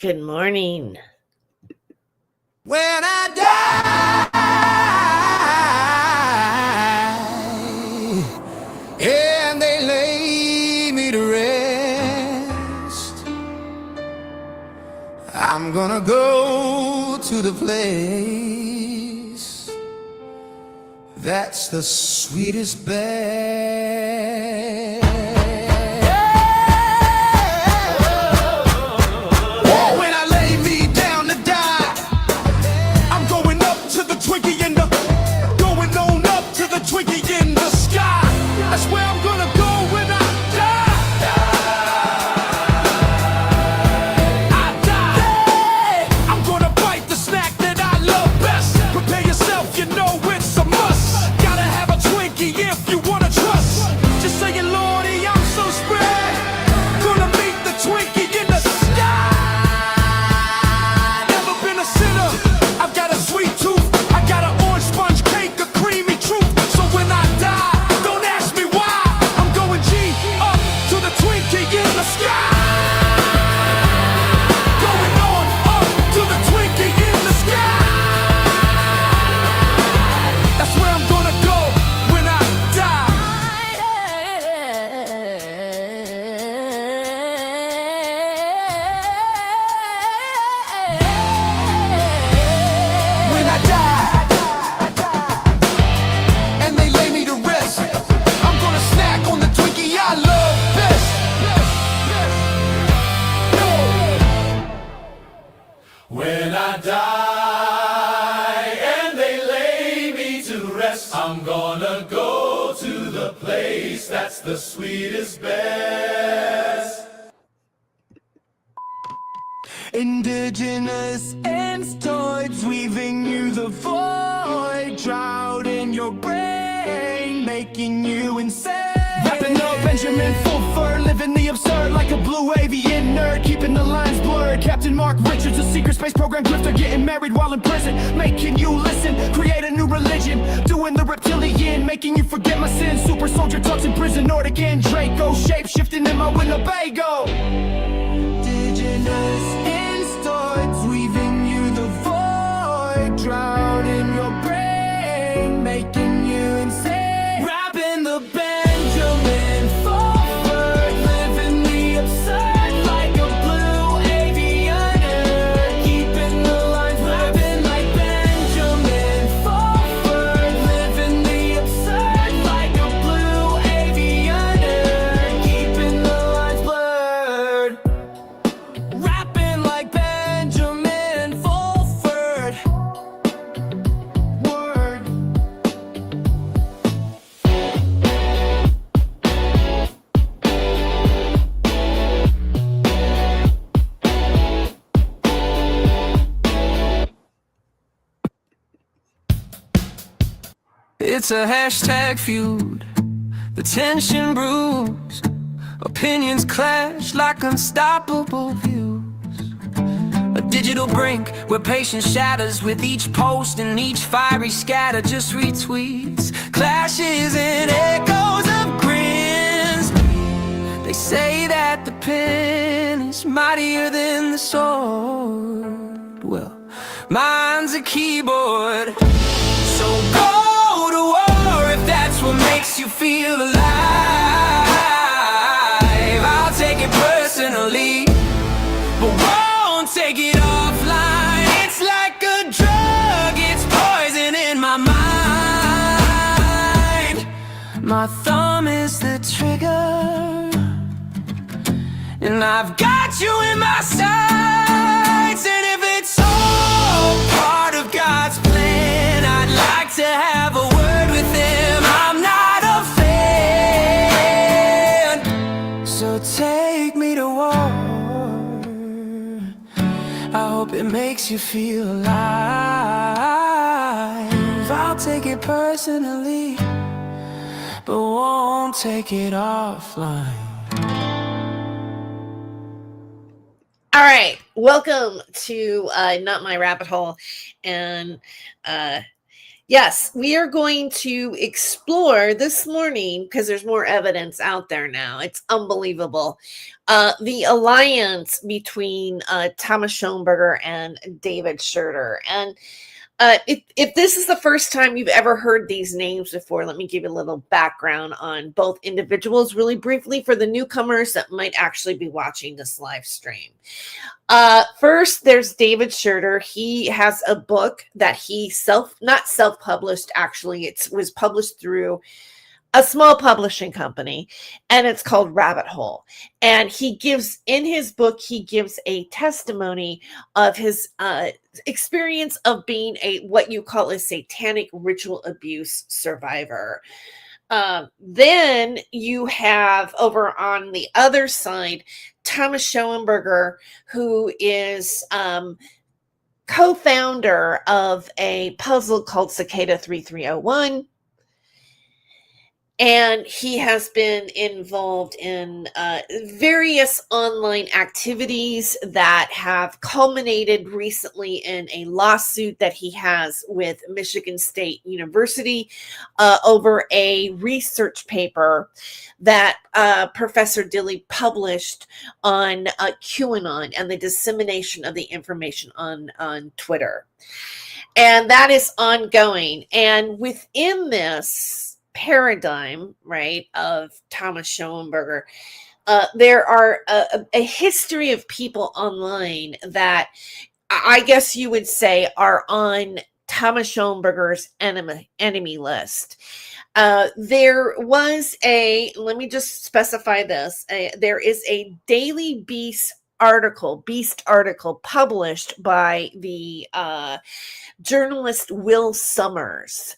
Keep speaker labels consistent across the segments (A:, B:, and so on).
A: Good morning.
B: When I die and they lay me to rest, I'm gonna go to the place that's the sweetest bed.
C: When I die and they lay me to rest, I'm gonna go to the place that's the sweetest best.
B: Indigenous insectoids weaving you the void, drought in your brain, making you insane. Wrapping up Benjamin Fulford, living the absurd like a blue avian nerd, keeping the lines blurred. Captain Mark Richards, a secret space program grifter, getting married while in prison, making you listen, create a new religion, doing the reptilian, making you forget my sins. Super soldier talks in prison, Nordic and Draco, shape shifting in my Winnebago. Indigenous insectoids weaving you the void, drought in your brain, making you insane. Wrapping the Benjamin Fulford, living the absurd like a blue aviator, keeping the lines wrapping like Benjamin Fulford, living the absurd like a blue aviator, keeping the lines blurred. Rapping like Benjamin Fulford. Word. It's a hashtag feud, the tension brews, opinions clash like unstoppable views. A digital brink where patience shatters with each post and each fiery scatter. Just retweets, clashes and echoes of grins. They say that the pen is mightier than the sword. Well, mine's a keyboard. So go to war if that's what makes you feel alive. I'll take it personally, but won't take it offline. It's like a drug, it's poison in my mind. My thumb is the trigger, and I've got you in my sights. And if it's all part of God's plan, I'd like to have a word with him. I'm not a fan, so take me to war. I hope it makes you feel alive. I'll take it personally, but won't take it offline.
A: All right, welcome to Not My Rabbit Hole. And Yes, we are going to explore this morning because there's more evidence out there now. It's unbelievable. The alliance between Thomas Schoenberger and David Shurter. And if this is the first time you've ever heard these names before, let me give you a little background on both individuals really briefly for the newcomers that might actually be watching this live stream. First, there's David Shurter. He has a book that he not self-published, actually. It was published through a small publishing company, and it's called Rabbit Hole. And in his book, he gives a testimony of his experience of being what you call a satanic ritual abuse survivor. Then you have over on the other side, Thomas Schoenberger, who is co-founder of a puzzle called Cicada 3301. And he has been involved in various online activities that have culminated recently in a lawsuit that he has with Michigan State University over a research paper that Professor Dilley published on QAnon and the dissemination of the information on Twitter. And that is ongoing. And within this paradigm, right, of Thomas Schoenberger, there are a history of people online that I guess you would say are on Thomas Schoenberger's enemy list. There was let me just specify this, there is a Daily Beast article published by the journalist Will Summers.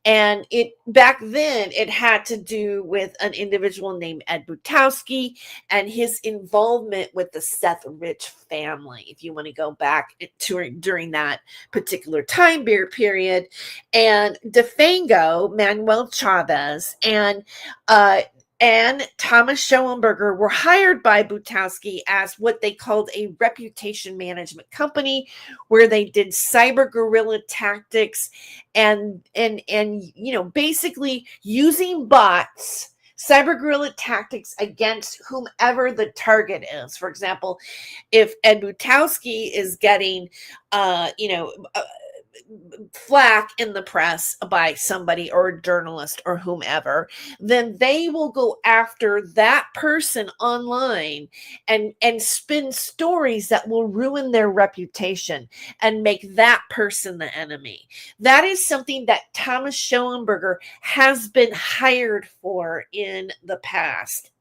A: And back then it had to do with an individual named Ed Butowski and his involvement with the Seth Rich family, if you want to go back during that particular time period. And DeFango, Manuel Chavez, and Thomas Schoenberger were hired by Butowski as what they called a reputation management company, where they did cyber guerrilla tactics and basically using bots, cyber guerrilla tactics against whomever the target is. For example, if Ed Butowski is getting flack in the press by somebody or a journalist or whomever, then they will go after that person online and spin stories that will ruin their reputation and make that person the enemy. That is something that Thomas Schoenberger has been hired for in the past.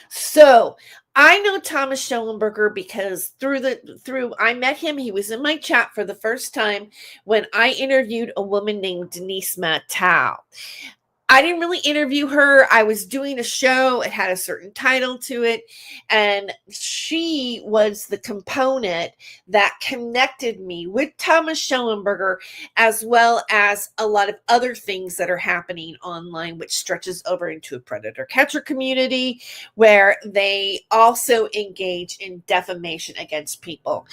A: So I know Thomas Schoenberger because I met him. He was in my chat for the first time when I interviewed a woman named Denise Matau. I didn't really interview her. I was doing a show. It had a certain title to it. And she was the component that connected me with Thomas Schoenberger, as well as a lot of other things that are happening online, which stretches over into a predator-catcher community where they also engage in defamation against people.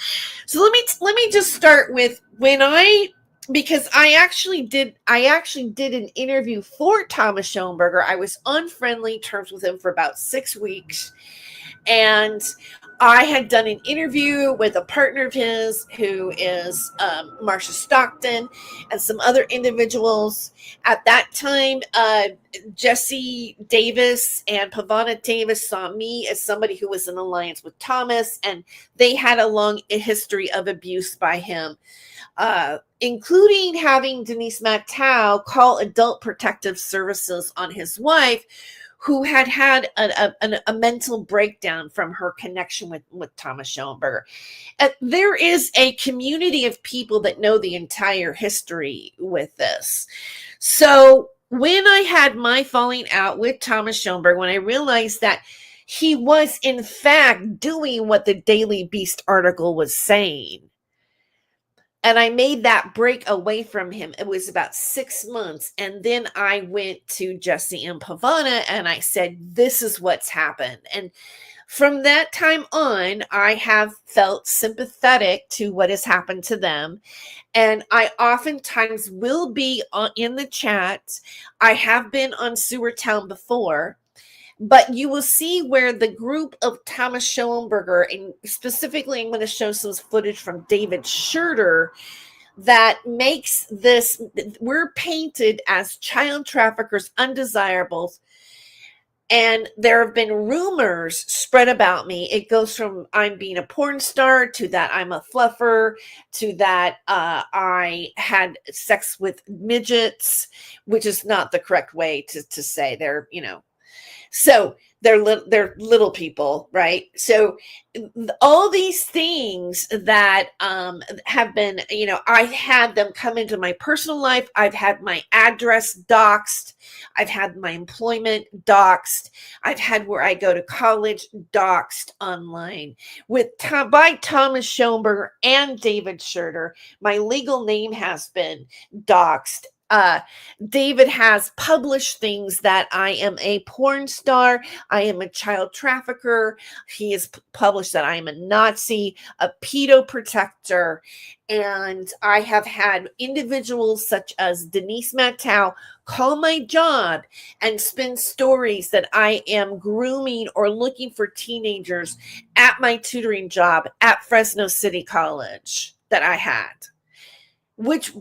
A: So let me just start with because I actually did an interview for Thomas Schoenberger. I was on friendly terms with him for about 6 weeks. And I had done an interview with a partner of his who is Marcia Stockton and some other individuals. At that time, Jesse Davis and Pavana Davis saw me as somebody who was in alliance with Thomas, and they had a long history of abuse by him. Including having Denise Matau call Adult Protective Services on his wife, who had a mental breakdown from her connection with Thomas Schoenberger. There is a community of people that know the entire history with this. So when I had my falling out with Thomas Schoenberger, when I realized that he was in fact doing what the Daily Beast article was saying, and I made that break away from him, it was about 6 months. And then I went to Jesse and Pavana and I said, this is what's happened. And From that time on, I have felt sympathetic to what has happened to them. And I oftentimes will be in the chat. I have been on Sewer Town before, but you will see where the group of Thomas Schoenberger, and specifically I'm going to show some footage from David Shurter, that makes this, we're painted as child traffickers, undesirables. And there have been rumors spread about me. It goes from I'm being a porn star to that I'm a fluffer to that I had sex with midgets, which is not the correct way to say. They're, so they're little people, right? So all these things that have been, I had them come into my personal life. I've had my address doxed. I've had my employment doxed. I've had where I go to college doxed online by Thomas Schoenberger and David Shurter. My legal name has been doxed. David has published things that I am a porn star, I am a child trafficker. He has published that I am a Nazi, a pedo protector, and I have had individuals such as Denise Mattow call my job and spin stories that I am grooming or looking for teenagers at my tutoring job at Fresno City College that I had, which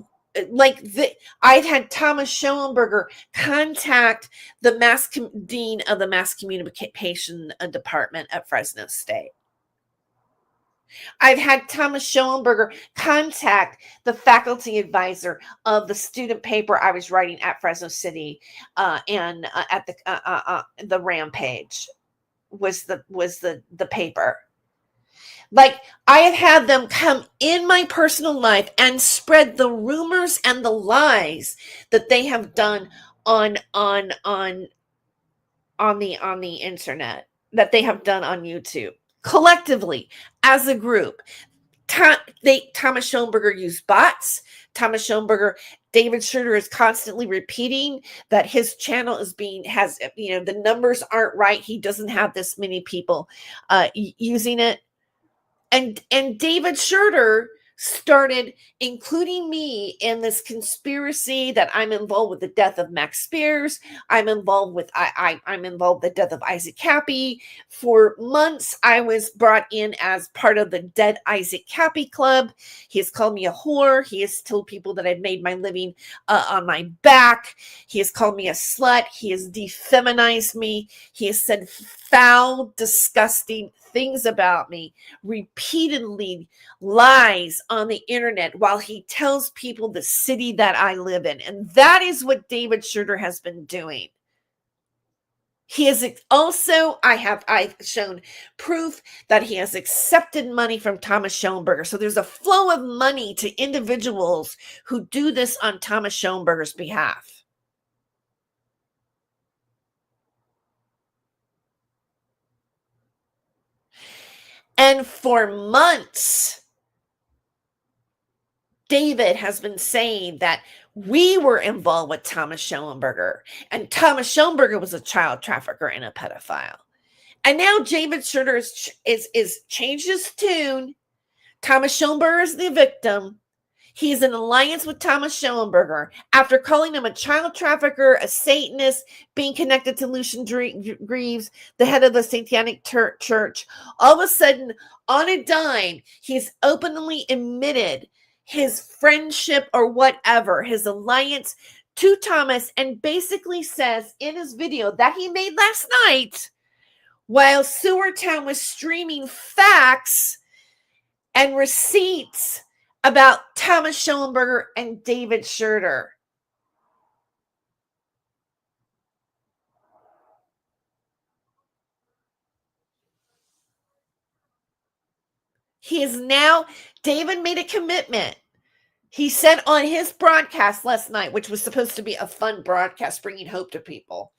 A: I'd had Thomas Schoenberger contact the dean of the mass communication department at Fresno State. I've had Thomas Schoenberger contact the faculty advisor of the student paper I was writing at Fresno City, and at the Rampage was the paper. Like, I have had them come in my personal life and spread the rumors and the lies that they have done on the internet, that they have done on YouTube, collectively as a group. Thomas Schoenberger used bots. Thomas Schoenberger, David Shurter is constantly repeating that his channel the numbers aren't right. He doesn't have this many people using it. And David Shurter started including me in this conspiracy that I'm involved with the death of Max Spears. I'm involved with I'm involved with the death of Isaac Cappy. For months, I was brought in as part of the Dead Isaac Cappy Club. He has called me a whore. He has told people that I've made my living on my back. He has called me a slut. He has defeminized me. He has said foul, disgusting things about me, repeatedly lies on the internet while he tells people the city that I live in. And that is what David Shurter has been doing. He is also, I've shown proof that he has accepted money from Thomas Schoenberger. So there's a flow of money to individuals who do this on Thomas Schoenberger's behalf. And for months, David has been saying that we were involved with Thomas Schoenberger, and Thomas Schoenberger was a child trafficker and a pedophile. And now David Shurter is changed his tune. Thomas Schoenberger is the victim. He's in alliance with Thomas Schoenberger after calling him a child trafficker, a Satanist, being connected to Lucian Greaves, the head of the Satanic Church. All of a sudden, on a dime, he's openly admitted his friendship or whatever, his alliance to Thomas, and basically says in his video that he made last night while Sewer Town was streaming facts and receipts about Thomas Schoenberger and David Shurter. David made a commitment. He said on his broadcast last night, which was supposed to be a fun broadcast bringing hope to people,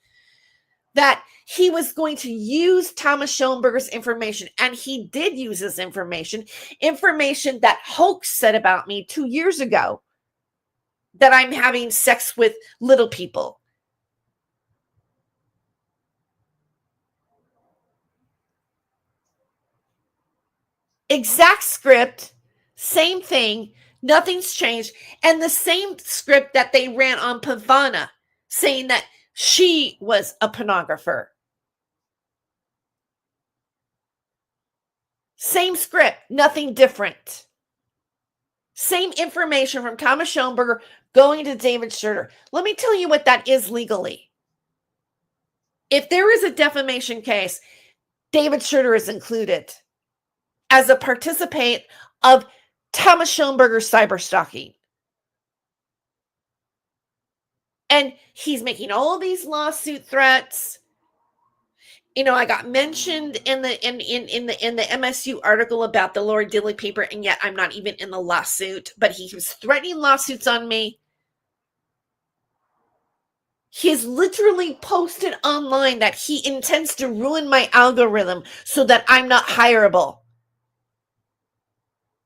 A: that he was going to use Thomas Schoenberger's information, and he did use his information that Hoax said about me 2 years ago, that I'm having sex with little people. Exact script, same thing, nothing's changed, and the same script that they ran on Pavana, saying that she was a pornographer. Same script, nothing different. Same information from Thomas Schoenberger going to David Shurter. Let me tell you what that is legally. If there is a defamation case, David Shurter is included as a participant of Thomas Schoenberger's cyberstalking. And he's making all these lawsuit threats. You know, I got mentioned in the MSU article about the Lori Dilly paper, and yet I'm not even in the lawsuit, but he was threatening lawsuits on me. He has literally posted online that he intends to ruin my algorithm so that I'm not hireable.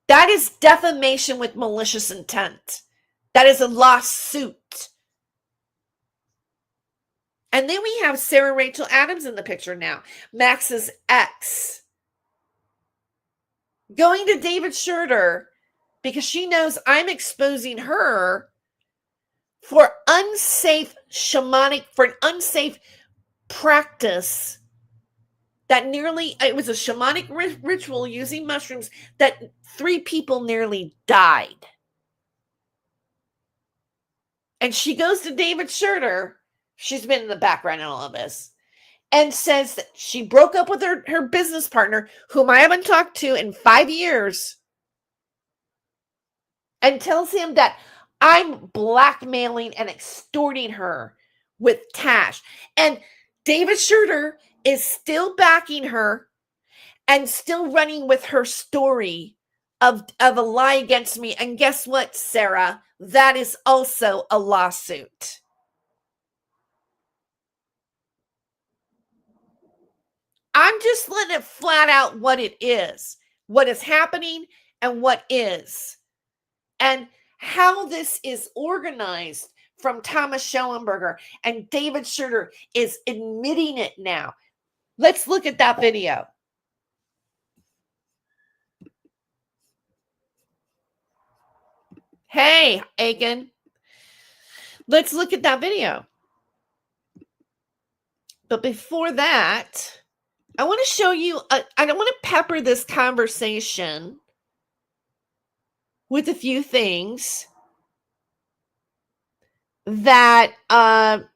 A: That is defamation with malicious intent. That is a lawsuit. And then we have Sarah Rachel Adams in the picture now, Max's ex, going to David Shurter because she knows I'm exposing her for unsafe practice that it was a shamanic ritual using mushrooms that 3 people nearly died. And she goes to David Shurter, she's been in the background in all of this, and says that she broke up with her business partner, whom I haven't talked to in 5 years, and tells him that I'm blackmailing and extorting her with cash. And David Shurter is still backing her and still running with her story of a lie against me. And guess what, Sarah? That is also a lawsuit. I'm just letting it flat out what it is, what is happening and what is. And how this is organized from Thomas Schoenberger, and David Shurter is admitting it now. Let's look at that video. Hey, Aiken. Let's look at that video. But before that, I want to show you, I don't want to pepper this conversation with a few things that have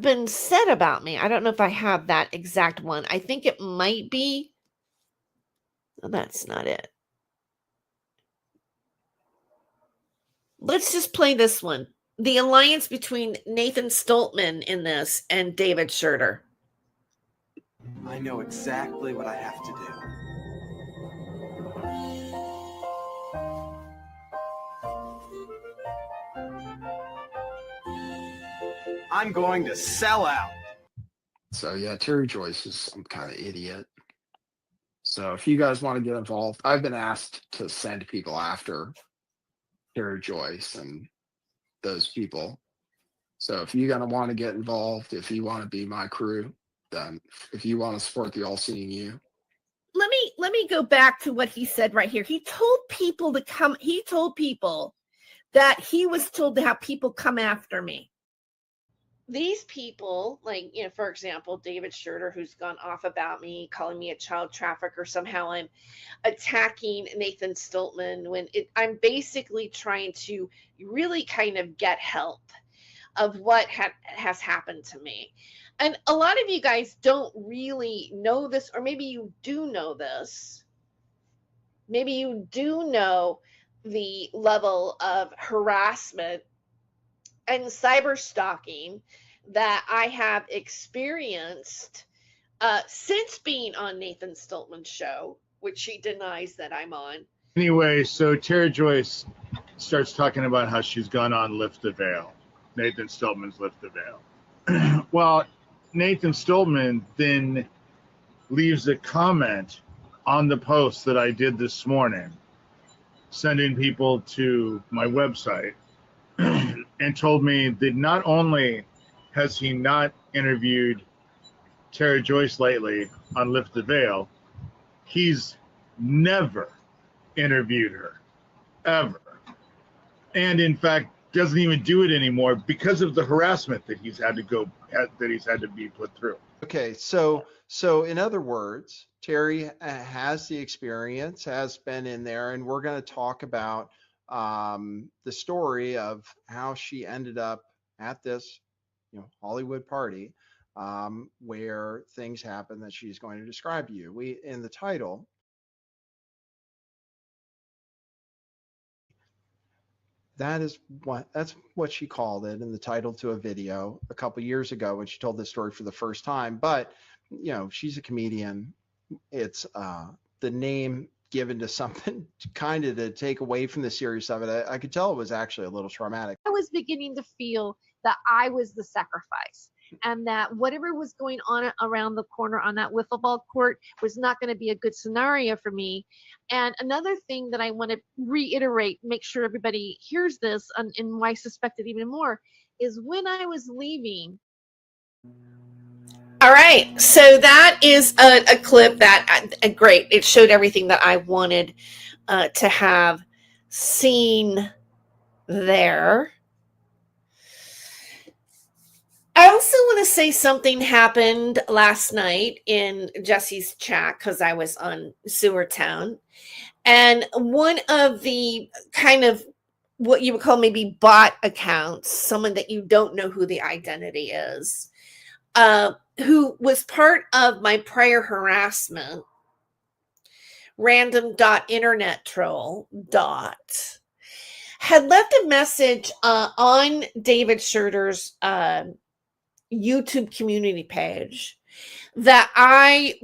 A: been said about me. I don't know if I have that exact one. I think it might be. No, that's not it. Let's just play this one. The alliance between Nathan Stoltman in this and David Shurter.
D: I know exactly what I have to do. I'm going to sell out.
E: So yeah, Terry Joyce is some kind of idiot. So if you guys want to get involved, I've been asked to send people after Terry Joyce and those people. So if you're gonna want to get involved, if you want to be my crew, then if you want to support the All Seeing You.
A: Let me go back to what he said right here. He told people to come. He told people that he was told to have people come after me. These people, like, you know, for example, David Shurter, who's gone off about me, calling me a child trafficker. Somehow I'm attacking Nathan Stoltman when I'm basically trying to really kind of get help of what has happened to me. And a lot of you guys don't really know this, or maybe you do know this. Maybe you do know the level of harassment and cyber stalking that I have experienced since being on Nathan Stoltman's show, which she denies that I'm on.
F: Anyway, so Terry Joyce starts talking about how she's gone on Lift the Veil, Nathan Stoltman's Lift the Veil. Well, Nathan Stoltman then leaves a comment on the post that I did this morning, sending people to my website, and told me that not only has he not interviewed Tara Joyce lately on Lift the Veil, he's never interviewed her, ever. And in fact, doesn't even do it anymore because of the harassment that he's had to be put through.
G: Okay, so in other words, Terry has the experience, has been in there, and we're going to talk about the story of how she ended up at this, Hollywood party, where things happen that she's going to describe to you. We in the title. That's what she called it in the title to a video a couple years ago when she told this story for the first time. But she's a comedian. It's the name given to something kind of to take away from the seriousness of it. I could tell it was actually a little traumatic.
H: I was beginning to feel that I was the sacrifice, and that whatever was going on around the corner on that wiffle ball court was not going to be a good scenario for me. And another thing that I want to reiterate, make sure everybody hears this, and why I suspect it even more, is when I was leaving.
A: All right, so that is a clip that, great. It showed everything that I wanted to have seen there. I also want to say something happened last night in Jesse's chat because I was on Sewer Town. And one of the kind of what you would call maybe bot accounts, someone that you don't know who the identity is, who was part of my prior harassment, random.internet troll had left a message on David Shurter's YouTube community page that I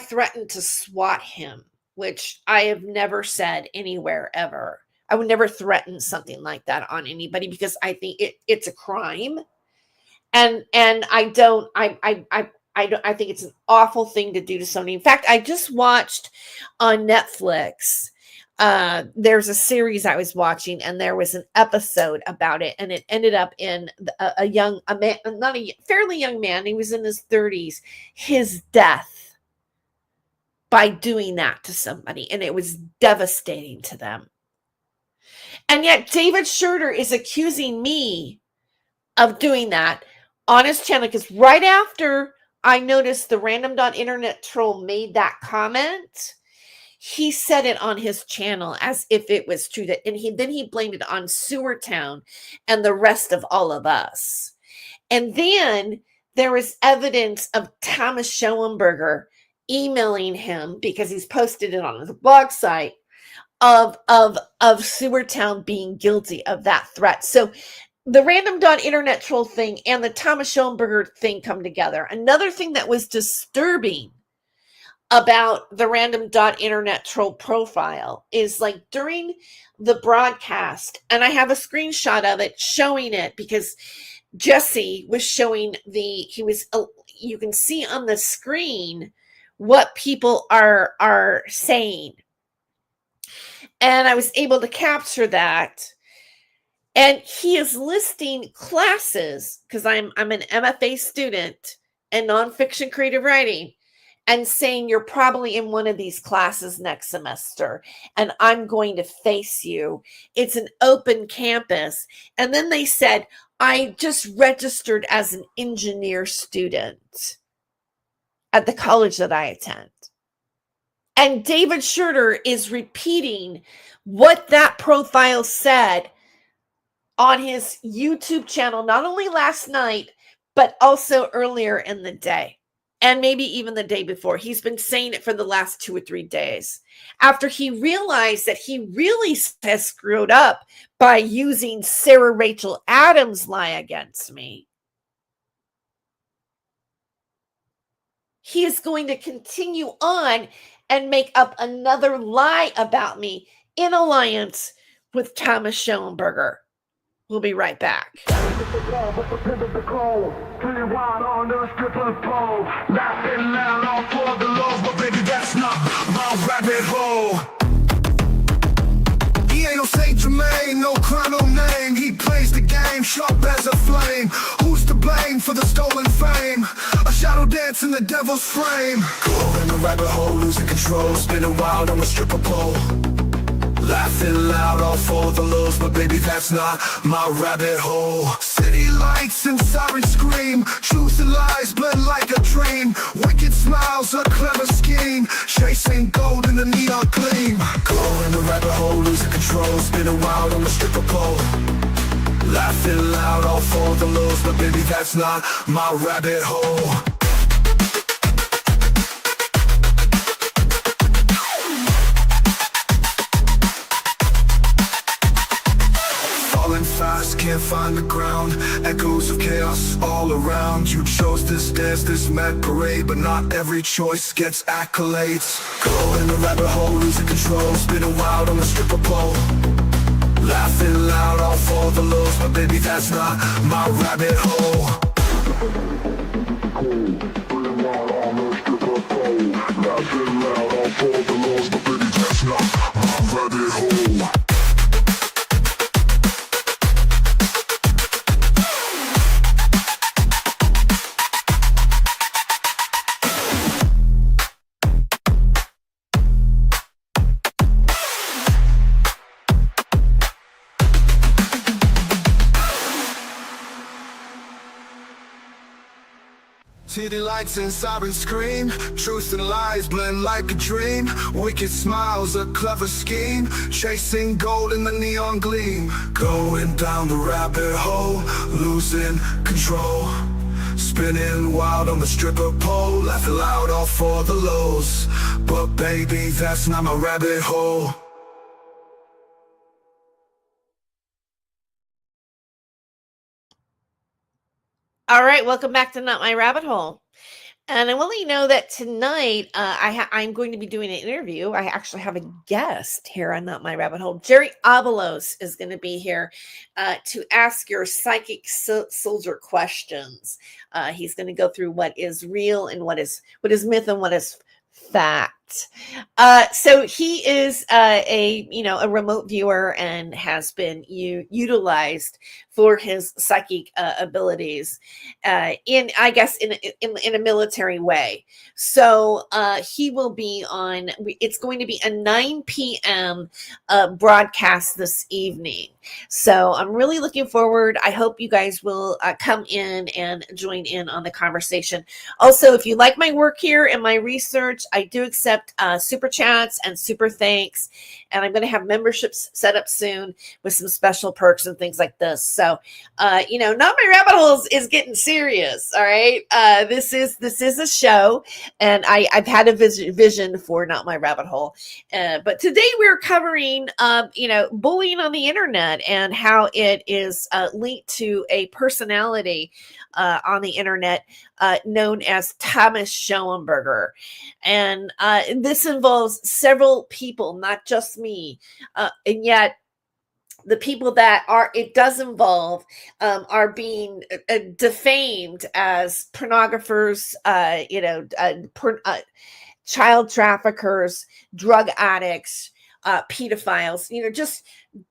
A: threatened to swat him, which I have never said anywhere ever. I would never threaten something like that on anybody because I think it's a crime. And I think it's an awful thing to do to somebody. In fact, I just watched on Netflix, there's a series I was watching, and there was an episode about it, and it ended up in fairly young man. He was in his 30s, his death by doing that to somebody, and it was devastating to them. And yet David Shurter is accusing me of doing that on his channel, because right after I noticed the random.internet troll made that comment, he said it on his channel as if it was true. And then he blamed it on Sewer Town and the rest of all of us. And then there was evidence of Thomas Schoenberger emailing him, because he's posted it on his blog site, of Sewer Town being guilty of that threat. So the random.internet troll thing and the Thomas Schoenberger thing come together. Another thing that was disturbing about the random.internet troll profile is, like, during the broadcast, and I have a screenshot of it showing it because Jesse was showing you can see on the screen what people are saying. And I was able to capture that. And he is listing classes, because I'm an MFA student in nonfiction creative writing, and saying you're probably in one of these classes next semester, and I'm going to face you. It's an open campus. And then they said, I just registered as an engineer student at the college that I attend. And David Shurter is repeating what that profile said on his YouTube channel, not only last night, but also earlier in the day, and maybe even the day before. He's been saying it for the last 2 or 3 days, after he realized that he really has screwed up by using Sarah Rachel Adams' lie against me. He is going to continue on and make up another lie about me in alliance with Thomas Schoenberger. We'll be right back.
B: He ain't no
C: Saint Germain, no crown, no name. He plays the game, sharp as a flame. Who's to blame for the stolen fame? A shadow dance in the devil's frame. Go in the rabbit hole, losing control, spinning wild on a stripper pole. Laughing loud, all for the lows, but baby, that's not my rabbit hole. City lights and sirens scream, truth and lies blend like a dream. Wicked smiles, a clever scheme, chasing gold in the neon gleam. Go in the rabbit hole, losing control, spinning wild on the stripper pole. Laughing loud, all for the lows, but baby, that's not my rabbit hole. Fast, can't find the ground. Echoes of chaos all around. You chose this dance, this mad parade, but not every choice gets accolades. Go in the rabbit hole, losing control, spinning wild on the stripper pole. Laughing loud, all for the lows, but baby, that's not my rabbit hole. Spinning wild on the stripper pole. Laughing loud, all for the lows, but baby, that's not my rabbit hole. City lights and sirens scream, truth and lies blend like a dream. Wicked smiles, a clever scheme, chasing gold in the neon gleam. Going down the rabbit hole, losing control, spinning wild on the stripper pole. Laughing loud, all for the lows, but baby, that's not my rabbit hole.
A: All right, welcome back to Not My Rabbit Hole. And I want to let you know that tonight I'm going to be doing an interview. I actually have a guest here on Not My Rabbit Hole. Jerry Avalos is going to be here to ask your psychic soldier questions. He's going to go through what is real and what is myth and what is fact. So he is a remote viewer and has been utilized for his psychic abilities in a military way. So he will be on. It's going to be a 9 p.m. Broadcast this evening. So I'm really looking forward. I hope you guys will come in and join in on the conversation. Also, if you like my work here and my research, I do accept super chats and super thanks. And I'm going to have memberships set up soon with some special perks and things like this. So, Not My Rabbit Holes is getting serious. All right. This is a show, and I've had a vision for Not My Rabbit Hole. But today we're covering, bullying on the internet and how it is linked to a personality on the internet known as Thomas Schoenberger. And this involves several people, not just me. And yet the people that it does involve are being defamed as pornographers, child traffickers, drug addicts, pedophiles, just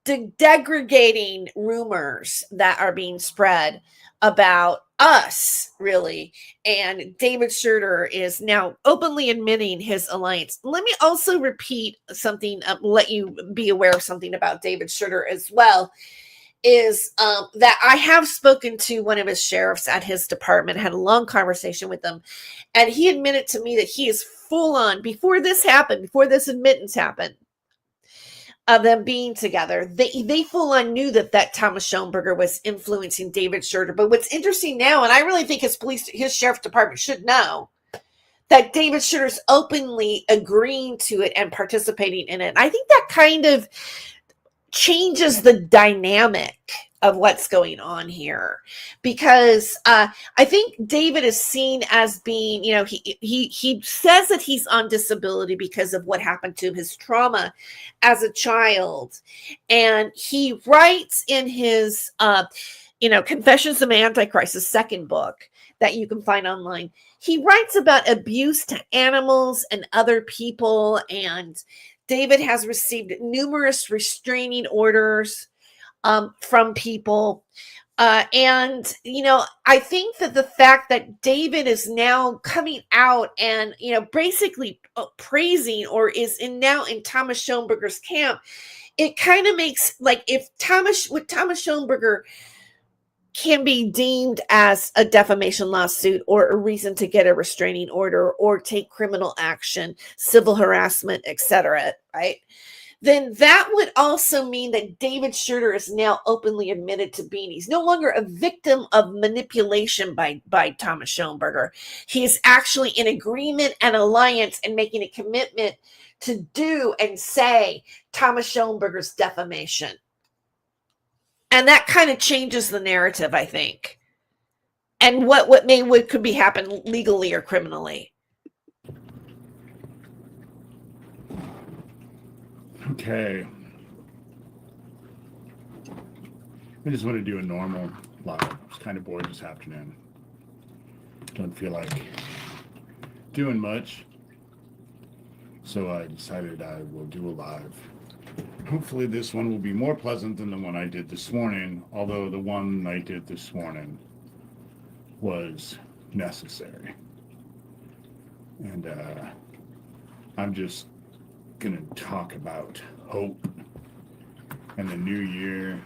A: degrading rumors that are being spread about us, really. And David Shurter is now openly admitting his alliance. Let me also repeat something, let you be aware of something about David Shurter as well, is that I have spoken to one of his sheriffs at his department, had a long conversation with him, and he admitted to me that he is full on, before this admittance happened, of them being together, they full on knew that Thomas Schoenberger was influencing David Shurter. But what's interesting now, and I really think his sheriff's department should know, that David Shurter's openly agreeing to it and participating in it. I think that kind of changes the dynamic of what's going on here, because I think David is seen as being, he says that he's on disability because of what happened to him, his trauma as a child. And he writes in his, Confessions of an Antichrist, the second book that you can find online. He writes about abuse to animals and other people, and David has received numerous restraining orders from people. And, I think that the fact that David is now coming out and, basically praising or is now in Thomas Schoenberger's camp, it kind of makes like if Thomas Schoenberger can be deemed as a defamation lawsuit or a reason to get a restraining order or take criminal action, civil harassment, etc., right? Then that would also mean that David Shurter is now openly admitted to being. He's no longer a victim of manipulation by Thomas Schoenberger. He is actually in agreement and alliance and making a commitment to do and say Thomas Schoenberger's defamation. And that kind of changes the narrative, I think. And what could be happen legally or criminally.
F: Okay. I just want to do a normal live. I was kind of bored this afternoon. Don't feel like doing much. So I decided I will do a live. Hopefully this one will be more pleasant than the one I did this morning, although the one I did this morning was necessary. And I'm just going to talk about hope and the new year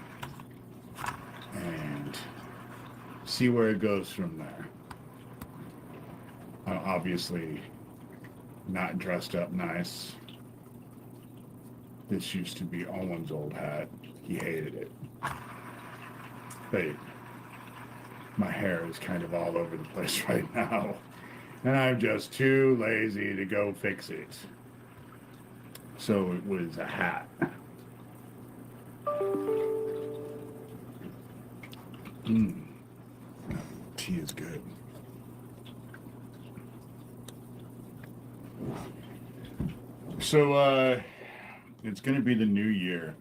F: and see where it goes from there. I'm obviously not dressed up nice. This used to be Owen's old hat. He hated it. But my hair is kind of all over the place right now. And I'm just too lazy to go fix it. So it was a hat. Tea is good. So, it's going to be the new year.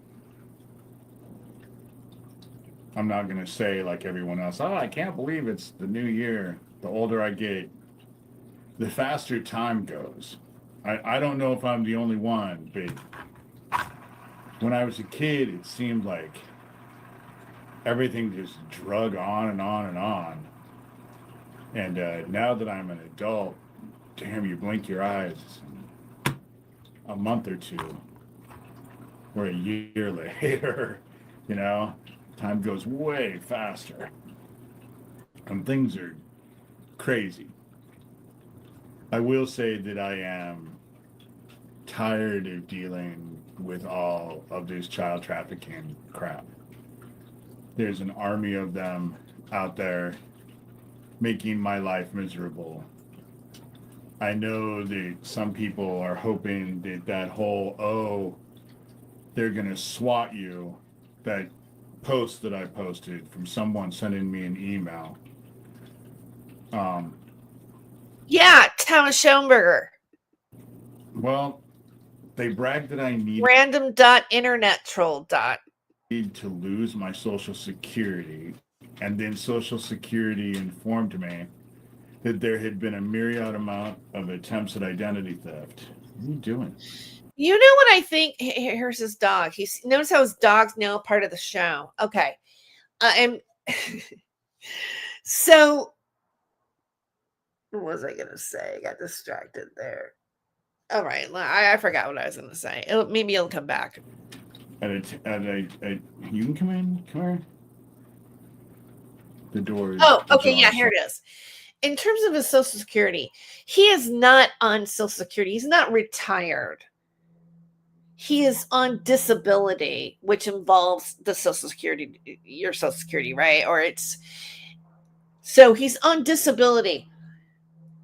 F: I'm not going to say like everyone else, oh, I can't believe it's the new year. The older I get, the faster time goes. I don't know if I'm the only one, but when I was a kid, it seemed like everything just drug on and on and on. And now that I'm an adult, damn, you blink your eyes, a month or two, or a year later, time goes way faster. And things are crazy. I will say that I am tired of dealing with all of this child trafficking crap. There's an army of them out there making my life miserable. I know that some people are hoping that whole, they're going to SWAT you, that post that I posted from someone sending me an email.
A: Yeah, Thomas Schoenberger.
F: Well, they bragged that I need
A: Random.internet troll.
F: To lose my Social Security, and then Social Security informed me that there had been a myriad amount of attempts at identity theft. What are you doing?
A: You know what I think? Here's his dog. Notice how his dog's now part of the show. Okay. And so what was I going to say? I got distracted there. All right. I forgot what I was going to say. Maybe it'll come back.
F: And you can come in. Come here. The door is
A: okay. Yeah, here it is. In terms of his Social Security, he is not on Social Security. He's not retired. He is on disability, which involves the Social Security, your Social Security, right? So he's on disability.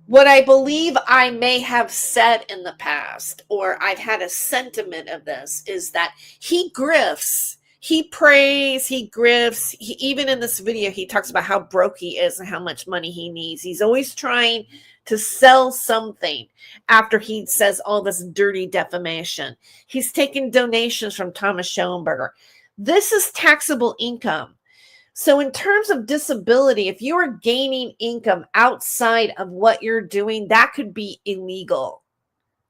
A: What I believe I may have said in the past, or I've had a sentiment of this, is that he grifts. He prays, he grifts. Even in this video, he talks about how broke he is and how much money he needs. He's always trying to sell something after he says all this dirty defamation. He's taking donations from Thomas Schoenberger. This is taxable income. So in terms of disability, if you are gaining income outside of what you're doing, that could be illegal.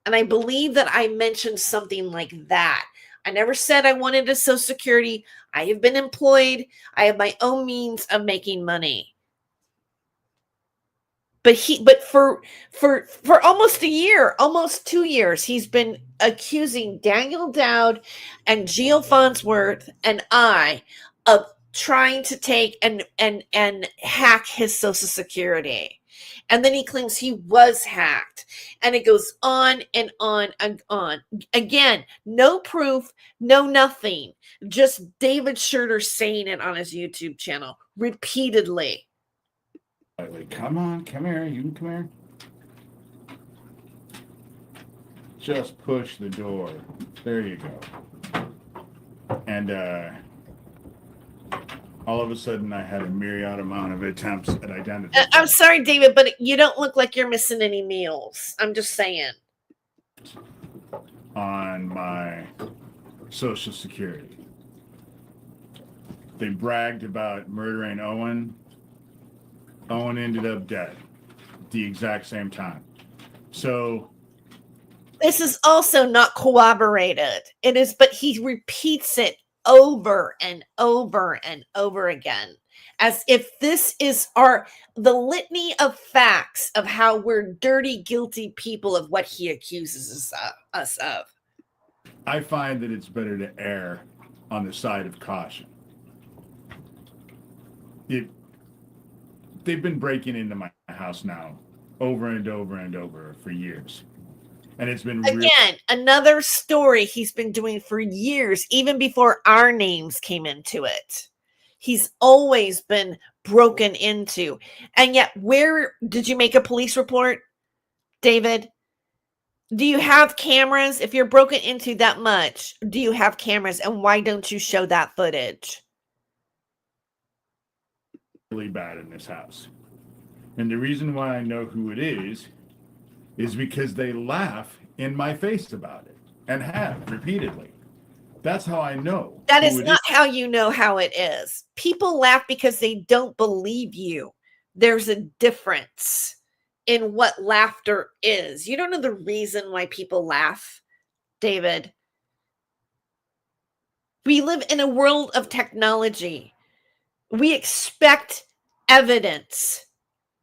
A: And I believe that I mentioned something like that. I never said I wanted a Social Security. I have been employed. I have my own means of making money. But for almost a year, almost 2 years, he's been accusing Daniel Dowd and Geo Farnsworth and I of trying to take and hack his Social Security. And then he claims he was hacked. And it goes on and on and on. Again, no proof, no nothing. Just David Shurter saying it on his YouTube channel repeatedly.
F: Come on, come here. You can come here. Just push the door. There you go. And all of a sudden, I had a myriad amount of attempts at identity.
A: I'm sorry, David, but you don't look like you're missing any meals. I'm just saying.
F: On my Social Security. They bragged about murdering Owen. Owen ended up dead at the exact same time. So
A: this is also not corroborated. It is, but he repeats it over and over and over again, as if this is the litany of facts of how we're dirty, guilty people of what he accuses us of.
F: I find that it's better to err on the side of caution. They've been breaking into my house now over and over and over for years. And it's been
A: another story he's been doing for years, even before our names came into it. He's always been broken into. And yet, where did you make a police report, David? Do you have cameras? If you're broken into that much, do you have cameras? And why don't you show that footage?
F: Really bad in this house. And the reason why I know who it is because they laugh in my face about it and have repeatedly. That's how I know.
A: That is not how you know how it is. People laugh because they don't believe you. There's a difference in what laughter is. You don't know the reason why people laugh, David. We live in a world of technology. We expect evidence,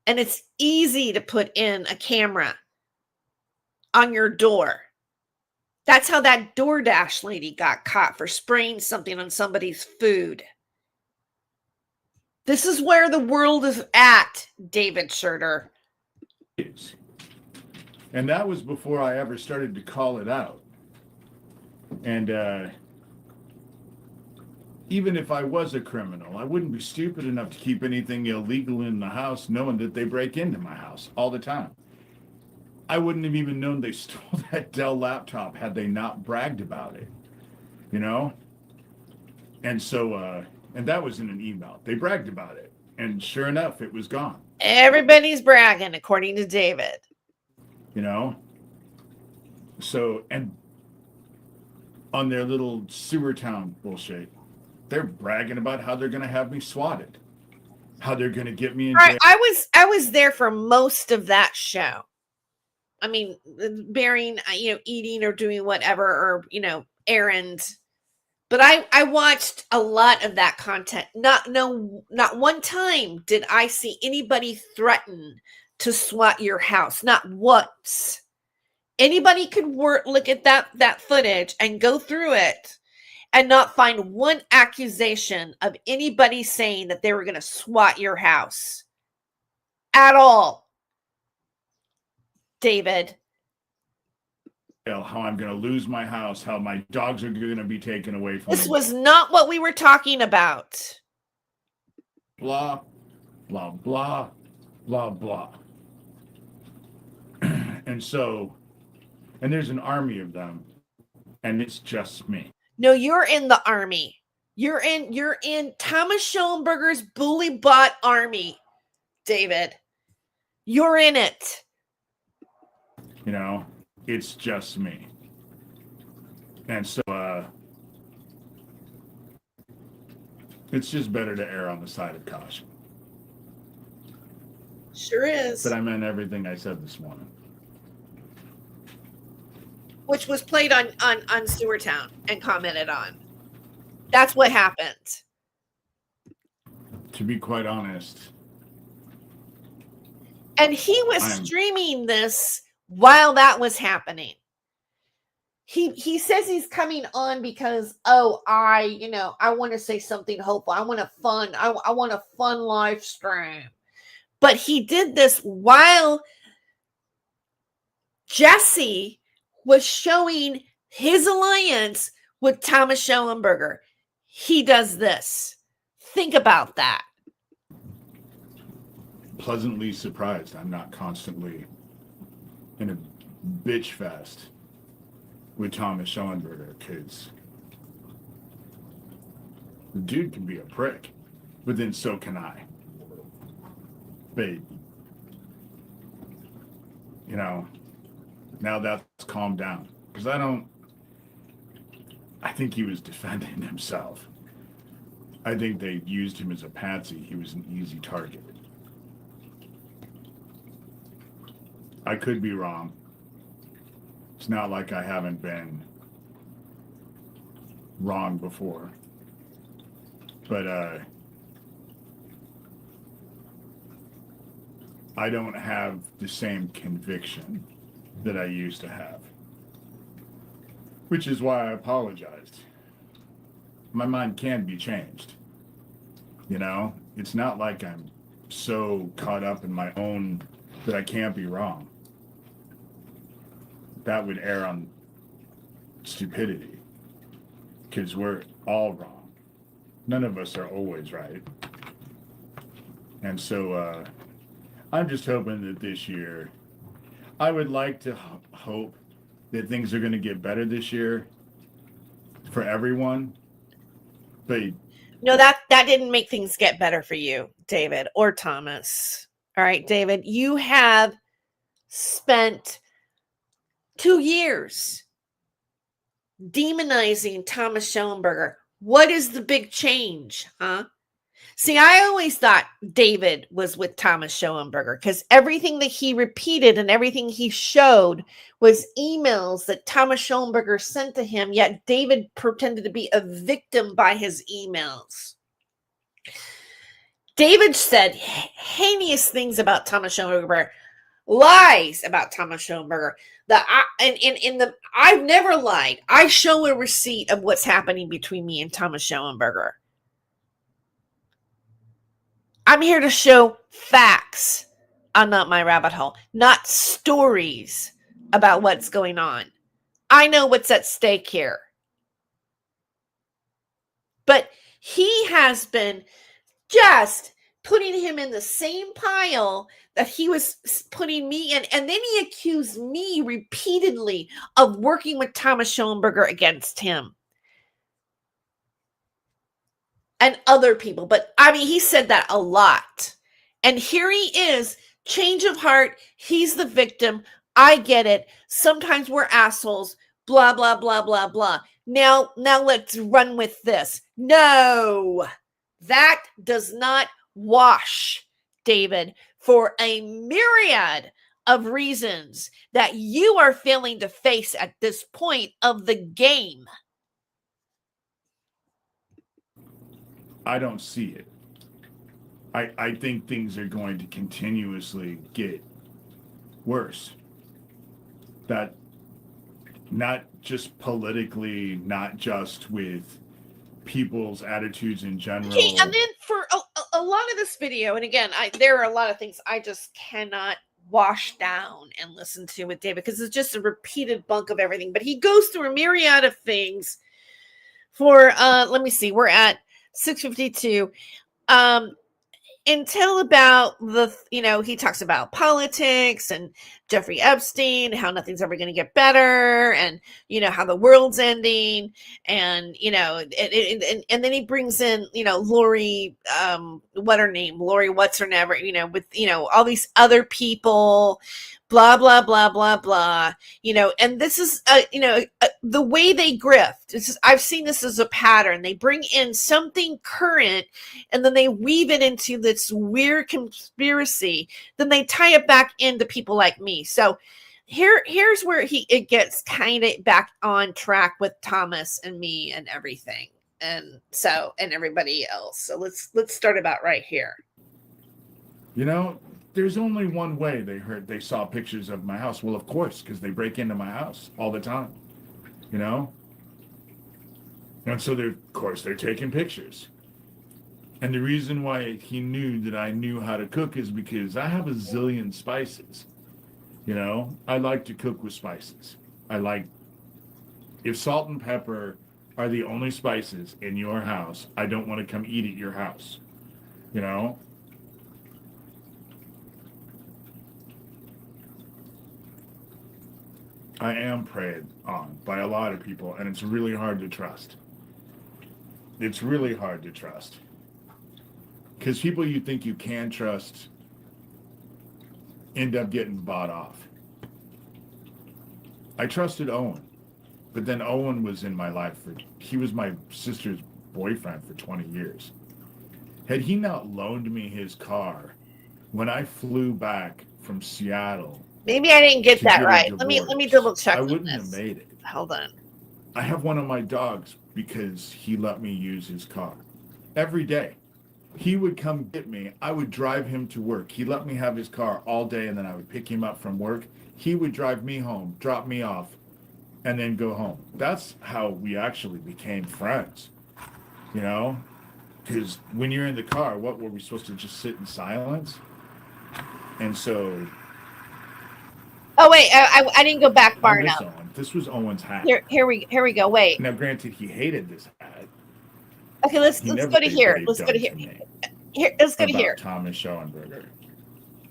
A: and it's easy to put in a camera on your door. That's how that DoorDash lady got caught for spraying something on somebody's food. This is where the world is at, David Shurter.
F: And that was before I ever started to call it out. And even if I was a criminal, I wouldn't be stupid enough to keep anything illegal in the house knowing that they break into my house all the time. I wouldn't have even known they stole that Dell laptop had they not bragged about it, you know? And so, and that was in an email. They bragged about it. And sure enough, it was gone.
A: Everybody's bragging, according to David.
F: You know? So, and on their little sewer town bullshit, they're bragging about how they're going to have me swatted, how they're going to get me in jail.
A: I was there for most of that show. I mean, bearing, eating or doing whatever, or, errands. But I watched a lot of that content. Not one time did I see anybody threaten to SWAT your house. Not once. Anybody could look at that footage and go through it and not find one accusation of anybody saying that they were going to SWAT your house at all. David.
F: How I'm going to lose my house, how my dogs are going to be taken away from me.
A: This was not what we were talking about.
F: Blah, blah, blah, blah, blah. And so, and there's an army of them, and it's just me.
A: No, you're in the army. You're in Thomas Schoenberger's bully bot army, David. You're in it.
F: It's just me. And so, it's just better to err on the side of caution.
A: Sure is.
F: But I meant everything I said this morning.
A: which was played on Sewertown and commented on. That's what happened.
F: To be quite honest.
A: And he was streaming this while that was happening. He says he's coming on because, I want to say something hopeful. I want a fun live stream. But he did this while Jesse was showing his alliance with Thomas Schoenberger. He does this. Think about that.
F: Pleasantly surprised I'm not constantly in a bitch fest with Thomas Schoenberger, because the dude can be a prick, but then so can I. But, now that's calmed down. Because I think he was defending himself. I think they used him as a patsy. He was an easy target. I could be wrong. It's not like I haven't been wrong before. But I don't have the same conviction that I used to have. Which is why I apologized. My mind can be changed. It's not like I'm so caught up in my own that I can't be wrong. That would err on stupidity, because we're all wrong. None of us are always right. And so I'm just hoping that this year, I would like to hope that things are going to get better this year for everyone. But
A: no, that didn't make things get better for you, David, or Thomas. All right, David, you have spent 2 years demonizing Thomas Schoenberger. What is the big change, huh? See, I always thought David was with Thomas Schoenberger because everything that he repeated and everything he showed was emails that Thomas Schoenberger sent to him, yet David pretended to be a victim by his emails. David said heinous things about Thomas Schoenberger, lies about Thomas Schoenberger. I've never lied. I show a receipt of what's happening between me and Thomas Schoenberger. I'm here to show facts on Not My Rabbit Hole, not stories about what's going on. I know what's at stake here. But he has been just putting him in the same pile that he was putting me in. And then he accused me repeatedly of working with Thomas Schoenberger against him. And other people. But he said that a lot. And here he is, change of heart. He's the victim. I get it. Sometimes we're assholes. Blah, blah, blah, blah, blah. Now let's run with this. No, that does not wash, David, for a myriad of reasons that you are failing to face at this point of the game.
F: I don't see it. I think things are going to continuously get worse. That not just politically, not just with people's attitudes in general.
A: Okay, and then for a lot of this video, and again, there are a lot of things I just cannot wash down and listen to with David because it's just a repeated bunk of everything. But he goes through a myriad of things. For let me see, we're at 6:52. Until about he talks about politics and Jeffrey Epstein, how nothing's ever going to get better, and how the world's ending, and and then he brings in Lori, what her name, Lori, what's her name, with all these other people, blah blah blah blah blah, and this is the way they grift. I've seen this as a pattern. They bring in something current and then they weave it into this weird conspiracy, then they tie it back into people like me. So here's where it gets kind of back on track with Thomas and me and everything, and everybody else. So let's start about right here.
I: You know, there's only one way they saw pictures of my house. Well, of course, because they break into my house all the time. You know, and so they're taking pictures. And the reason why he knew that I knew how to cook is because I have a zillion spices. You know, I like to cook with spices. If salt and pepper are the only spices in your house, I don't want to come eat at your house. You know? I am preyed on by a lot of people, and it's really hard to trust. It's really hard to trust. Because people you think you can trust end up getting bought off. I trusted Owen, but then Owen was in my life he was my sister's boyfriend for 20 years. Had he not loaned me his car when I flew back from Seattle,
A: maybe I didn't get that right. Let me double check.
I: I wouldn't have made it.
A: Hold on.
I: I have one of my dogs because he let me use his car every day. He would come get me. I would drive him to work. He let me have his car all day, and then I would pick him up from work. He would drive me home, drop me off, and then go home. That's how we actually became friends, you know? Because when you're in the car, what were we supposed to just sit in silence? And so...
A: Oh, wait, I didn't go back far enough.
I: This was Owen's hat.
A: Here we go. Wait.
I: Now, granted, he hated this hat.
A: Okay, let's go to here. Let's go to here. Let's go to here.
I: Thomas Schoenberger.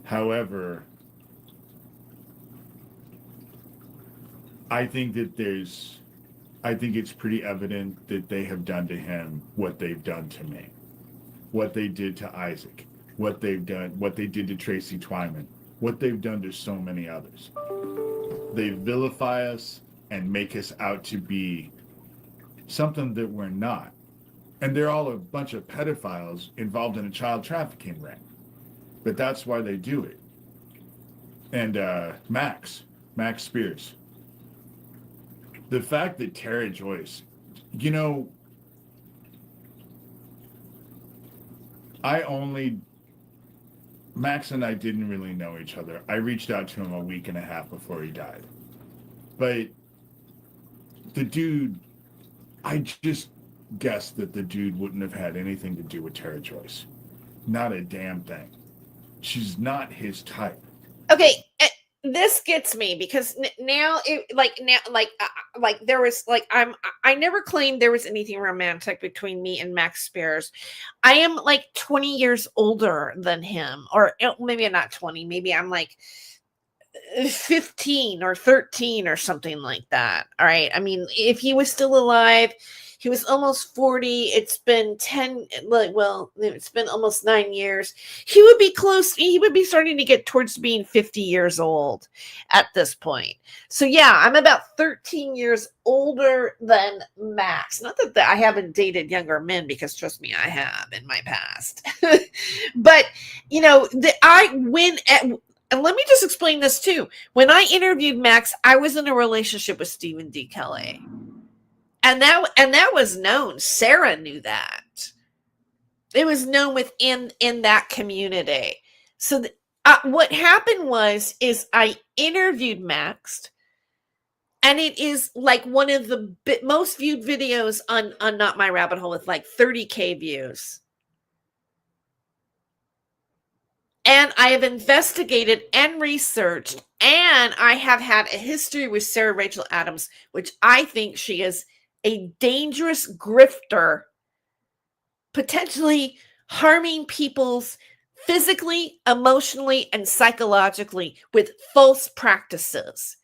I: However, I think it's pretty evident that they have done to him what they've done to me, what they did to Isaac, what they did to Tracy Twyman, what they've done to so many others. They vilify us and make us out to be something that we're not. And they're all a bunch of pedophiles involved in a child trafficking ring. But that's why they do it. And Max Spears. The fact that Terry Joyce, you know, Max and I didn't really know each other. I reached out to him a week and a half before he died. But the dude, I just guessed that the dude wouldn't have had anything to do with Terry Joyce. Not a damn thing. She's not his type.
A: Okay, this gets me because now there was I never claimed there was anything romantic between me and Max Spears. I am like 20 years older than him, or maybe I'm not 20. Maybe I'm like 15 or 13 or something like that. All right. I mean, if he was still alive, he was almost 40. It's been it's been almost 9 years. He would be close. He would be starting to get towards being 50 years old at this point. So yeah, I'm about 13 years older than Max. Not that I haven't dated younger men, because trust me, I have in my past. But you know, and let me just explain this too. When I interviewed Max, I was in a relationship with Stephen D. Kelly. And that was known. Sarah knew that. It was known within that community. So what happened is I interviewed Max, and it is like one of the most viewed videos on Not My Rabbit Hole, with like 30K views. And I have investigated and researched, and I have had a history with Sarah Rachel Adams, which I think she is a dangerous grifter, potentially harming people's physically, emotionally, and psychologically with false practices.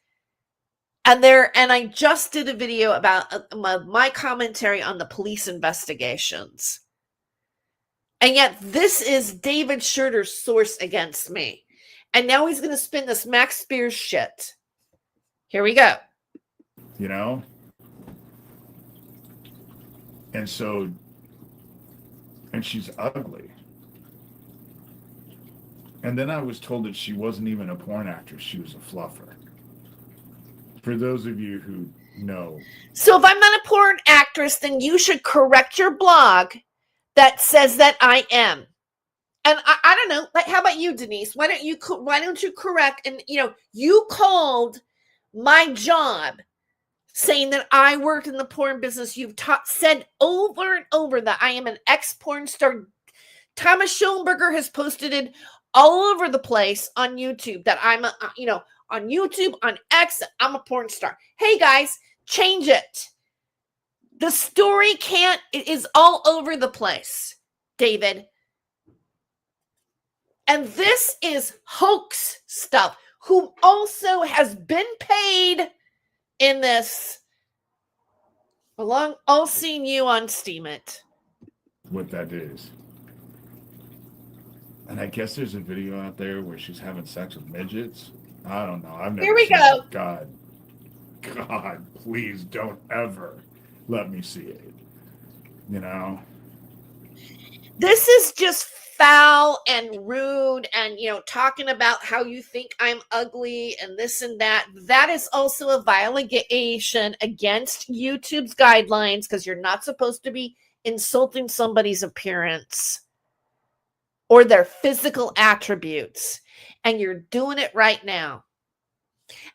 A: And I just did a video about my commentary on the police investigations. And yet this is David Shurter's source against me. And now he's going to spin this Max Spears shit. Here we go.
I: You know? And she's ugly. And then I was told that she wasn't even a porn actress. She was a fluffer. For those of you who know,
A: So if I'm not a porn actress, then you should correct your blog that says that I am. And I don't know, like, how about you, Denise? Why don't you correct? And you called my job saying that I worked in the porn business. You've said over and over that I am an ex-porn star. Thomas Schoenberger has posted it all over the place on YouTube that I'm on YouTube, on X, I'm a porn star. Hey guys, change it. The story is all over the place, David. And this is hoax stuff. Who also has been paid in this along all seeing you on Steam It.
I: what that is. And I guess there's a video out there where she's having sex with midgets. I don't know. I've never
A: Here we
I: seen
A: go.
I: it. God, please don't ever let me see it.
A: This is just foul and rude and, talking about how you think I'm ugly and this and that. That is also a violation against YouTube's guidelines because you're not supposed to be insulting somebody's appearance or their physical attributes. And you're doing it right now.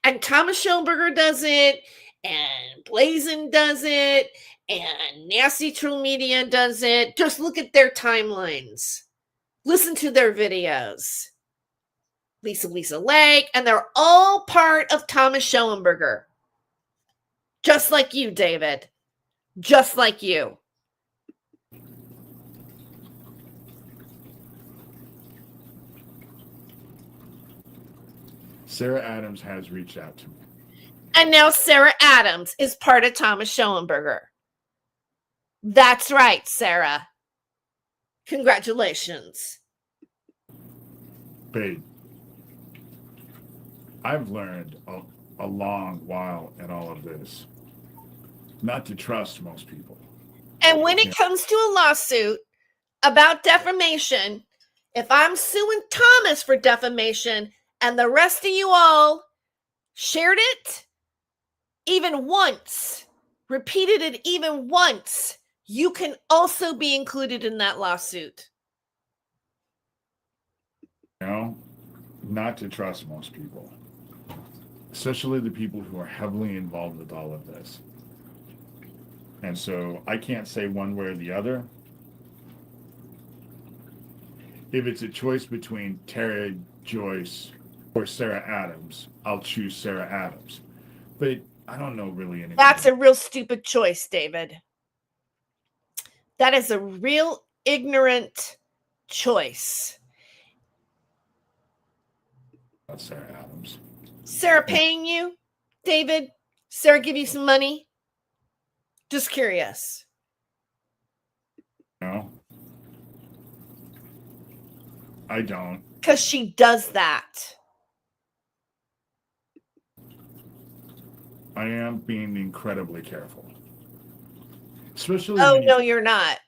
A: And Thomas Schoenberger does it, and Blazin does it, and Nasty True Media does it. Just look at their timelines. Listen to their videos. Lisa Lake, and they're all part of Thomas Schoenberger. Just like you, David. Just like you.
I: Sarah Adams has reached out to me.
A: And now Sarah Adams is part of Thomas Schoenberger. That's right, Sarah. Congratulations.
I: Babe, I've learned a long while in all of this not to trust most people.
A: And when it comes to a lawsuit about defamation, if I'm suing Thomas for defamation and the rest of you all shared it even once, repeated it even once, you can also be included in that lawsuit.
I: Not to trust most people, especially the people who are heavily involved with all of this. And so I can't say one way or the other. If it's a choice between Tara Joyce or Sarah Adams, I'll choose Sarah Adams. But I don't know really anything.
A: That's a real stupid choice, David. That is a real ignorant choice.
I: Sarah Adams.
A: Sarah paying you, David? Sarah give you some money? Just curious.
I: No, I don't.
A: Because she does that.
I: I am being incredibly careful. Especially
A: no, you're not.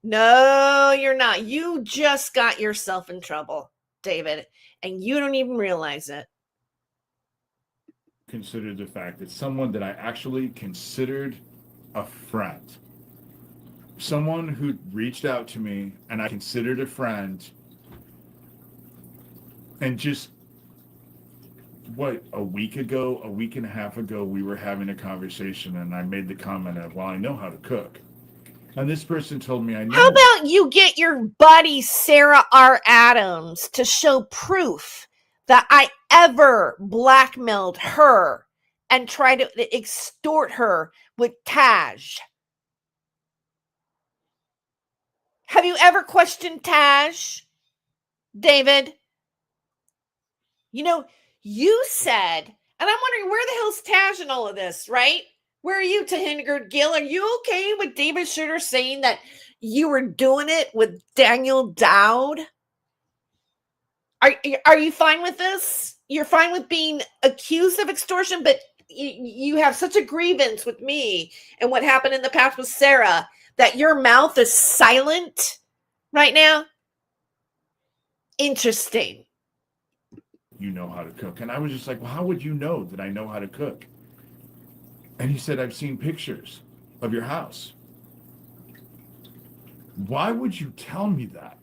A: No, you're not. You just got yourself in trouble, David, and you don't even realize it.
I: Consider the fact that someone that I actually considered a friend, someone who reached out to me and I considered a friend, and just a week and a half ago, we were having a conversation and I made the comment of, well, I know how to cook. And this person told me I know.
A: How about you get your buddy Sarah R. Adams to show proof that I ever blackmailed her and tried to extort her with Taj? Have you ever questioned Taj, David? You said, and I'm wondering, where the hell's Taj in all of this, right? Where are you, Tahingard Gill? Are you okay with David Shurter saying that you were doing it with Daniel Dowd? Are you fine with this? You're fine with being accused of extortion, but you have such a grievance with me and what happened in the past with Sarah that your mouth is silent right now? Interesting.
I: You know how to cook. And I was just like, well, how would you know that I know how to cook? And he said, I've seen pictures of your house. Why would you tell me that?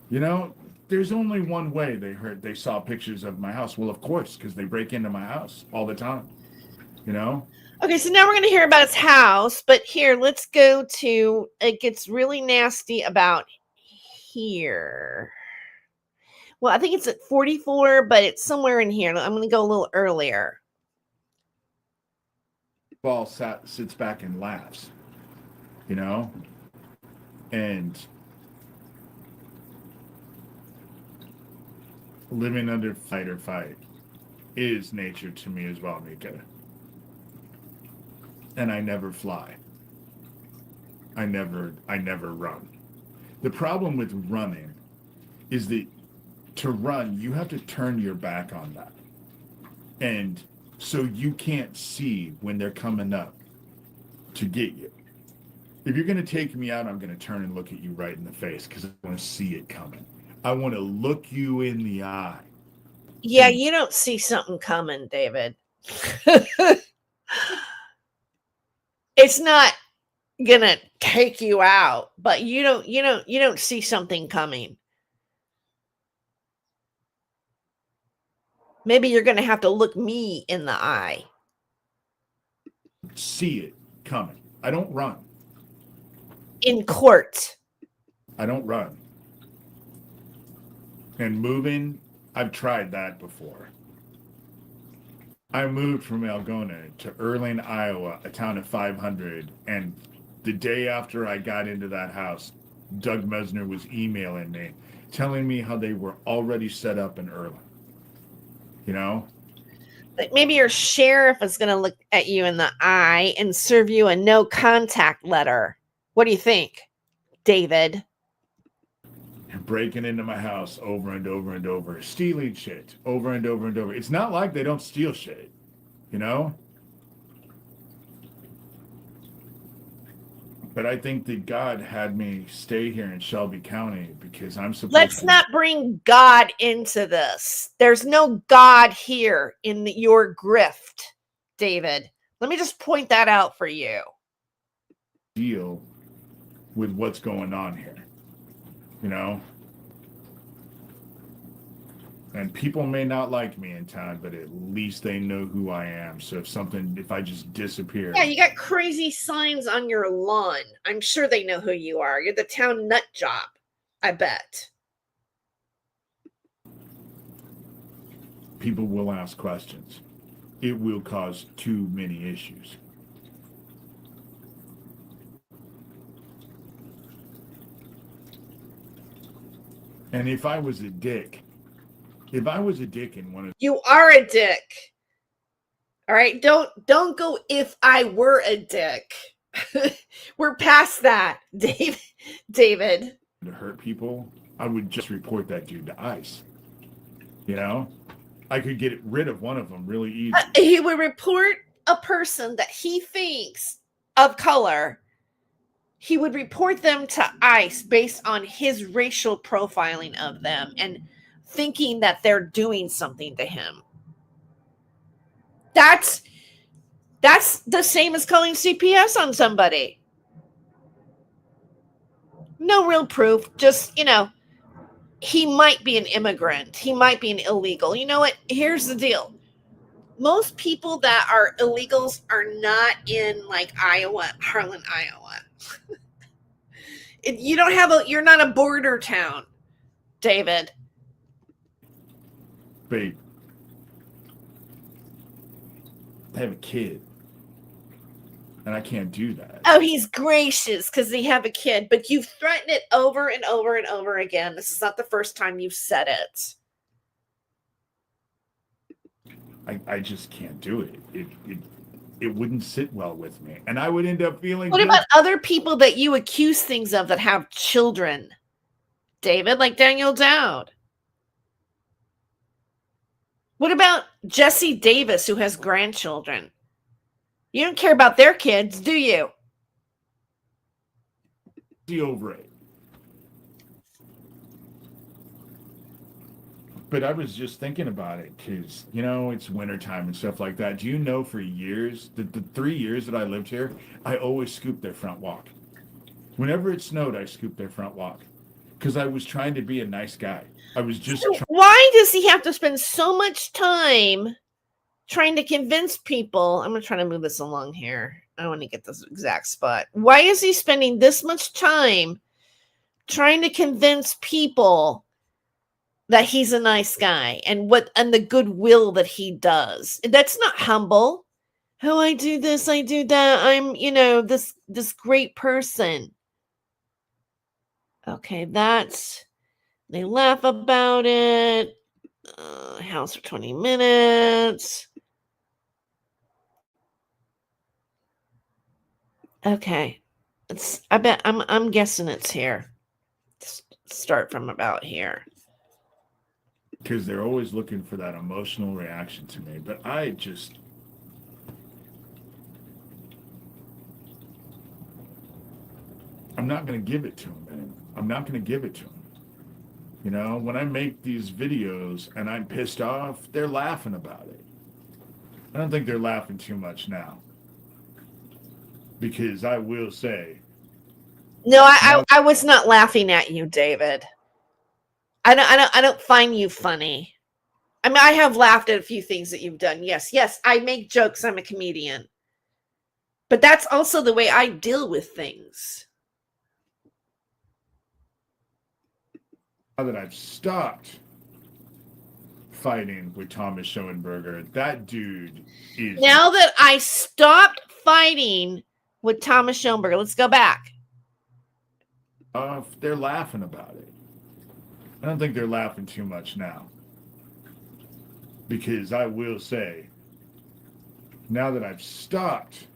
I: You know, there's only one way they saw pictures of my house. Well, of course, because they break into my house all the time. You know?
A: Okay, so now we're going to hear about his house, but here, let's go to, it gets really nasty about here. Well, I think it's at 44, but it's somewhere in here. I'm going to go a little earlier.
I: Ball sits back and laughs, you know? And living under fight or fight is nature to me as well, Mika. And I never fly. I never run. The problem with running is that to run, you have to turn your back on that. And so you can't see when they're coming up to get you. If you're going to take me out, I'm going to turn and look at you right in the face because I want to see it coming. I want to look you in the eye.
A: Yeah, you don't see something coming, David. It's not going to take you out, but you don't see something coming. Maybe you're going to have to look me in the eye.
I: See it coming. I don't run.
A: In court.
I: I don't run. And moving, I've tried that before. I moved from Algona to Erling, Iowa, a town of 500, and the day after I got into that house, Doug Mesner was emailing me, telling me how they were already set up in Erling. You know?
A: But maybe your sheriff is going to look at you in the eye and serve you a no contact letter. What do you think, David?
I: Breaking into my house over and over and over, stealing shit over and over and over. It's not like they don't steal shit, you know? But I think that God had me stay here in Shelby County because I'm supposed
A: Let's
I: to...
A: not bring God into this. There's no God here in your grift, David. Let me just point that out for you.
I: Deal with what's going on here, you know? And people may not like me in town, but at least they know who I am. So if I just disappear.
A: Yeah, you got crazy signs on your lawn. I'm sure they know who you are. You're the town nut job, I bet.
I: People will ask questions. It will cause too many issues. And if I was a dick in one of...
A: You are a dick. All right, don't go if I were a dick. We're past that, David.
I: To hurt people, I would just report that dude to ICE. You know? I could get rid of one of them really easy.
A: He would report a person that he thinks of color. He would report them to ICE based on his racial profiling of them and thinking that they're doing something to him. That's the same as calling CPS on somebody. No real proof. Just, he might be an immigrant. He might be an illegal. You know what? Here's the deal. Most people that are illegals are not in like Iowa, Harlan, Iowa. You're not a border town, David.
I: Babe, I have a kid. And I can't do that.
A: Oh, he's gracious because they have a kid, but you've threatened it over and over and over again. This is not the first time you've said it.
I: I just can't do it. It wouldn't sit well with me. And I would end up feeling...
A: What about other people that you accuse things of that have children, David, like Daniel Dowd? What about Jesse Davis, who has grandchildren? You don't care about their kids, do you?
I: Over it. But I was just thinking about it because, it's wintertime and stuff like that. Do you know for years, the 3 years that I lived here, I always scooped their front walk. Whenever it snowed, I scooped their front walk because I was trying to be a nice guy. I was just
A: So why does he have to spend so much time trying to convince people? I'm going to try to move this along here. I want to get this exact spot. Why is he spending this much time trying to convince people that he's a nice guy and the goodwill that he does? That's not humble. Oh, I do this, I do that. I'm, this great person. Okay, they laugh about it. House for 20 minutes. Okay. I'm guessing it's here. Start from about here.
I: because they're always looking for that emotional reaction to me. But I'm not going to give it to them, man. I'm not going to give it to them. When I make these videos and I'm pissed off, they're laughing about it. I don't think they're laughing too much now. Because I will say.
A: No, I was not laughing at you, David. I don't find you funny. I mean, I have laughed at a few things that you've done. Yes, I make jokes. I'm a comedian. But that's also the way I deal with things.
I: Now that I've stopped fighting with Thomas Schoenberger, that dude is.
A: Now that I stopped fighting with Thomas Schoenberger, let's go back.
I: They're laughing about it. I don't think they're laughing too much now. Because I will say, now that I've stopped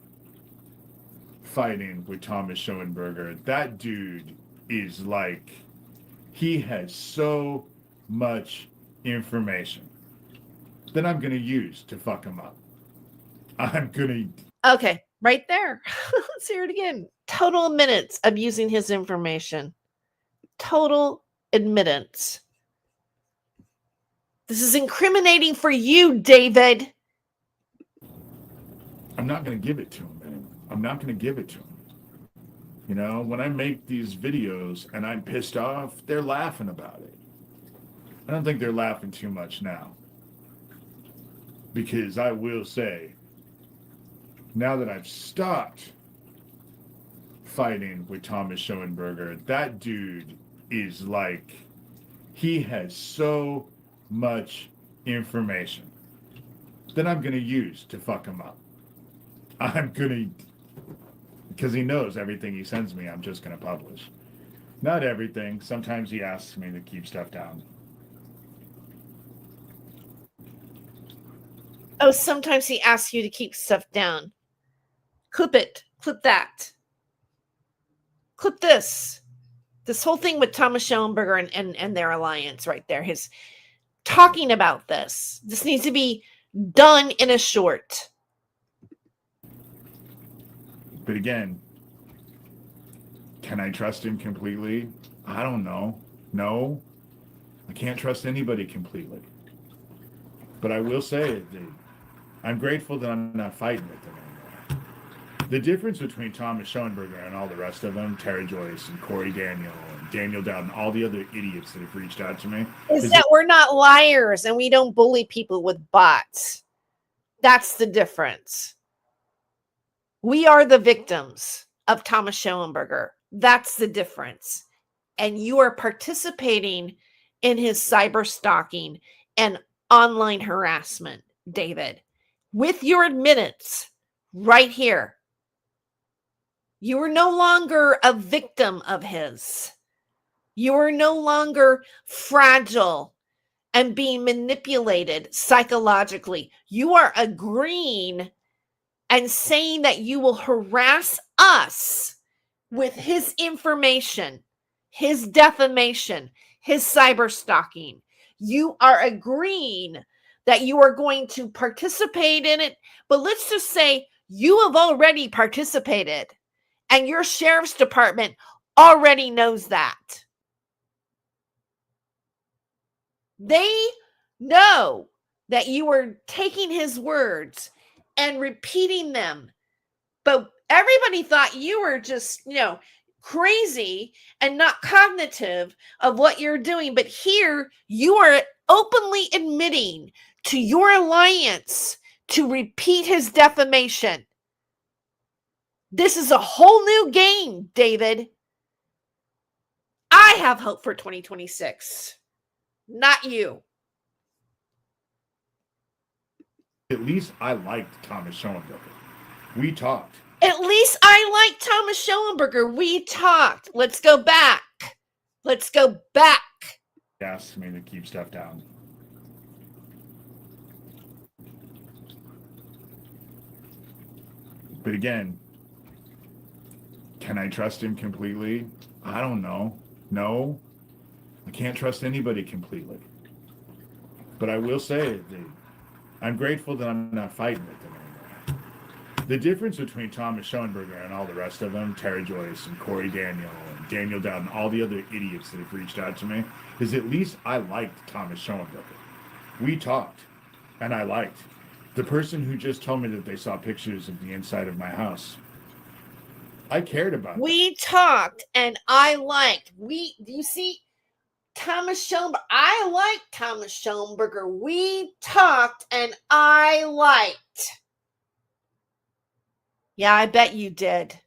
I: fighting with Thomas Schoenberger, that dude is like, he has so much information that I'm going to use to fuck him up. I'm going
A: to. Okay, right there. Let's hear it again. Total admittance of using his information. Total admittance. This is incriminating for you, David.
I: I'm not going to give it to him, man. I'm not going to give it to him. When I make these videos and I'm pissed off, they're laughing about it. I don't think they're laughing too much now. Because I will say, now that I've stopped fighting with Thomas Schoenberger, that dude is like, he has so much information that I'm going to use to fuck him up. I'm going to, because he knows everything he sends me, I'm just going to publish. Not everything. Sometimes he asks me to keep stuff down.
A: Oh, sometimes he asks you to keep stuff down. Clip it. Clip that. Clip this. This whole thing with Thomas Schoenberger and their alliance right there. His talking about this. This needs to be done in a short.
I: But again, can I trust him completely? I don't know. No, I can't trust anybody completely. But I will say, I'm grateful that I'm not fighting with them anymore. The difference between Thomas Schoenberger and all the rest of them, Terry Joyce and Corey Daniel and Daniel Dowd and all the other idiots that have reached out to me,
A: is that we're not liars and we don't bully people with bots. That's the difference. We are the victims of Thomas Schoenberger. That's the difference. And you are participating in his cyber stalking and online harassment, David, with your admittance right here. You are no longer a victim of his. You are no longer fragile and being manipulated psychologically. You are agreeing and saying that you will harass us with his information, his defamation, his cyber stalking. You are agreeing that you are going to participate in it. But let's just say you have already participated and your sheriff's department already knows that. They know that you were taking his words and repeating them, but everybody thought you were just, crazy and not cognitive of what you're doing. But here you are openly admitting to your alliance to repeat his defamation. This is a whole new game, David. I have hope for 2026, not you.
I: At least I liked Thomas Schoenberger. We talked.
A: At least I like Thomas Schoenberger. We talked. Let's go back. Let's go back.
I: He asked me to keep stuff down. But again, can I trust him completely? I don't know. No, I can't trust anybody completely. But I will say that I'm grateful that I'm not fighting with them anymore. The difference between Thomas Schoenberger and all the rest of them, Terry Joyce and Corey Daniel and Daniel Dowd and all the other idiots that have reached out to me, is at least I liked Thomas Schoenberger. We talked, and I liked. The person who just told me that they saw pictures of the inside of my house, I cared about.
A: We talked, and I liked. You see, Thomas Schoenberger. I liked Thomas Schoenberger. We talked, and I liked. Yeah, I bet you did.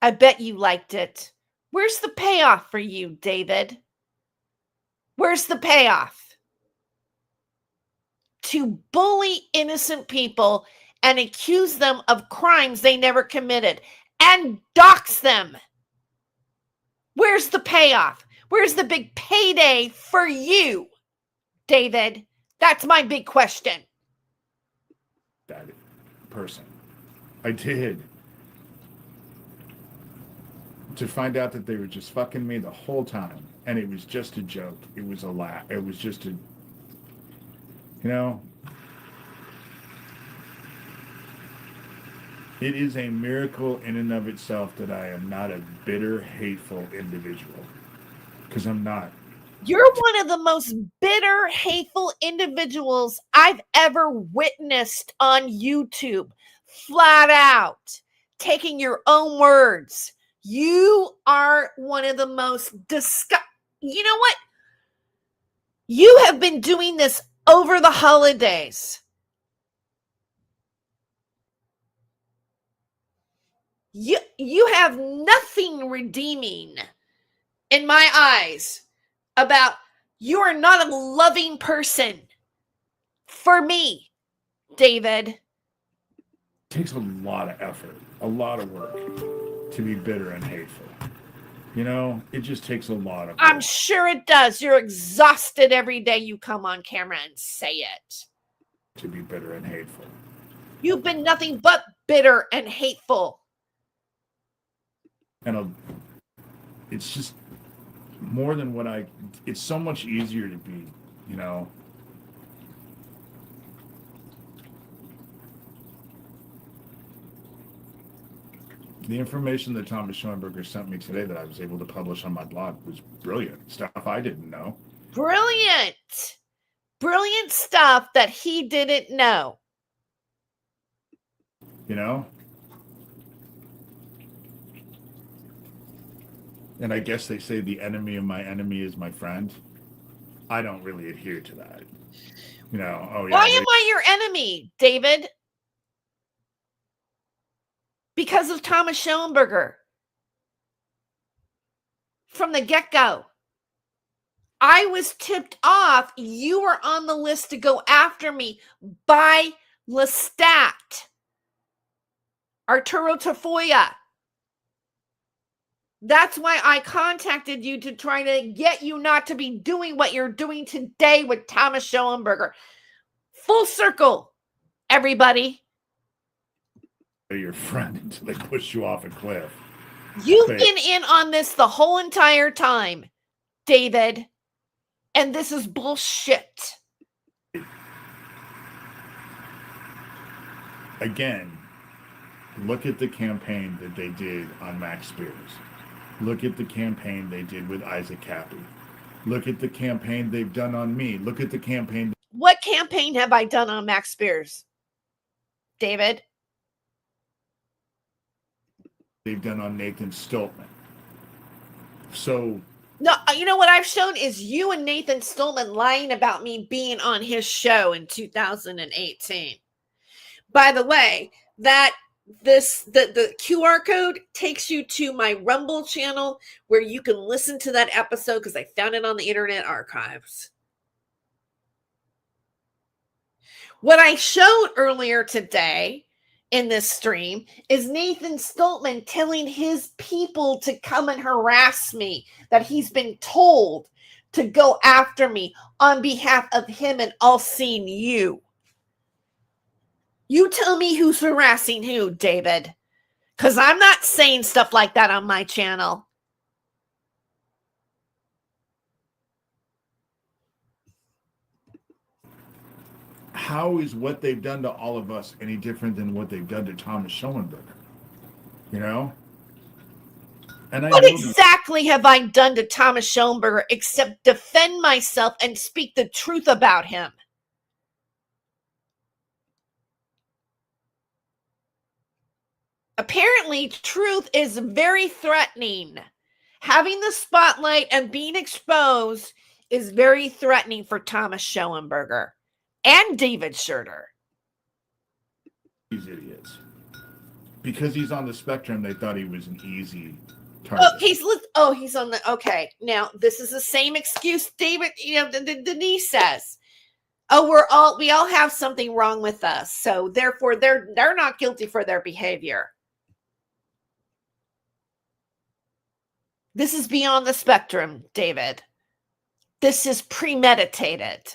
A: I bet you liked it. Where's the payoff for you, David? Where's the payoff? To bully innocent people and accuse them of crimes they never committed and dox them. Where's the payoff? Where's the big payday for you, David? That's my big question.
I: That person. I did. To find out that they were just fucking me the whole time. And it was just a joke. It was a laugh. It was just a... It is a miracle in and of itself that I am not a bitter, hateful individual. Because I'm not.
A: You're one of the most bitter, hateful individuals I've ever witnessed on YouTube. Flat out. Taking your own words. You are one of the most You know what? You have been doing this over the holidays. You have nothing redeeming in my eyes about you are not a loving person for me, David.
I: It takes a lot of effort, a lot of work to be bitter and hateful. It just takes a lot of work.
A: I'm sure it does. You're exhausted every day you come on camera and say it.
I: To be bitter and hateful.
A: You've been nothing but bitter and hateful.
I: And it's just more than it's so much easier to be, The information that Thomas Schoenberger sent me today that I was able to publish on my blog was brilliant. Stuff I didn't know.
A: Brilliant. Brilliant stuff that he didn't know.
I: And I guess they say the enemy of my enemy is my friend. I don't really adhere to that.
A: Why am I your enemy, David? Because of Thomas Schoenberger. From the get-go. I was tipped off. You were on the list to go after me by Lestat. Arturo Tafoya. That's why I contacted you to try to get you not to be doing what you're doing today with Thomas Schoenberger. Full circle, everybody.
I: Your friend until they push you off a cliff.
A: You've been in on this the whole entire time, David. And this is bullshit.
I: Again, look at the campaign that they did on Max Spears. Look at the campaign they did with Isaac Cappy. Look at the campaign they've done on me. Look at the campaign.
A: What campaign have I done on Max Spears, David?
I: They've done on Nathan Stoltman. So
A: No, you know what I've shown is you and Nathan Stoltman lying about me being on his show in 2018. By the way, that the QR code takes you to my Rumble channel where you can listen to that episode because I found it on the Internet Archives. What I showed earlier today in this stream is Nathan Stoltman telling his people to come and harass me, that he's been told to go after me on behalf of him and All Seen You. You tell me who's harassing who, David, because I'm not saying stuff like that on my channel.
I: how is what they've done to all of us any different than what they've done to Thomas Schoenberger? You know? And
A: What exactly have I done to Thomas Schoenberger except defend myself and speak the truth about him? Apparently, truth is very threatening. Having the spotlight and being exposed is very threatening for Thomas Schoenberger and David Shurter.
I: These idiots. Because he's on the spectrum, they thought he was an easy target.
A: He's on the, okay. Now, this is the same excuse David, Denise says. Oh, we all have something wrong with us. So therefore they're not guilty for their behavior. This is beyond the spectrum, David. This is premeditated.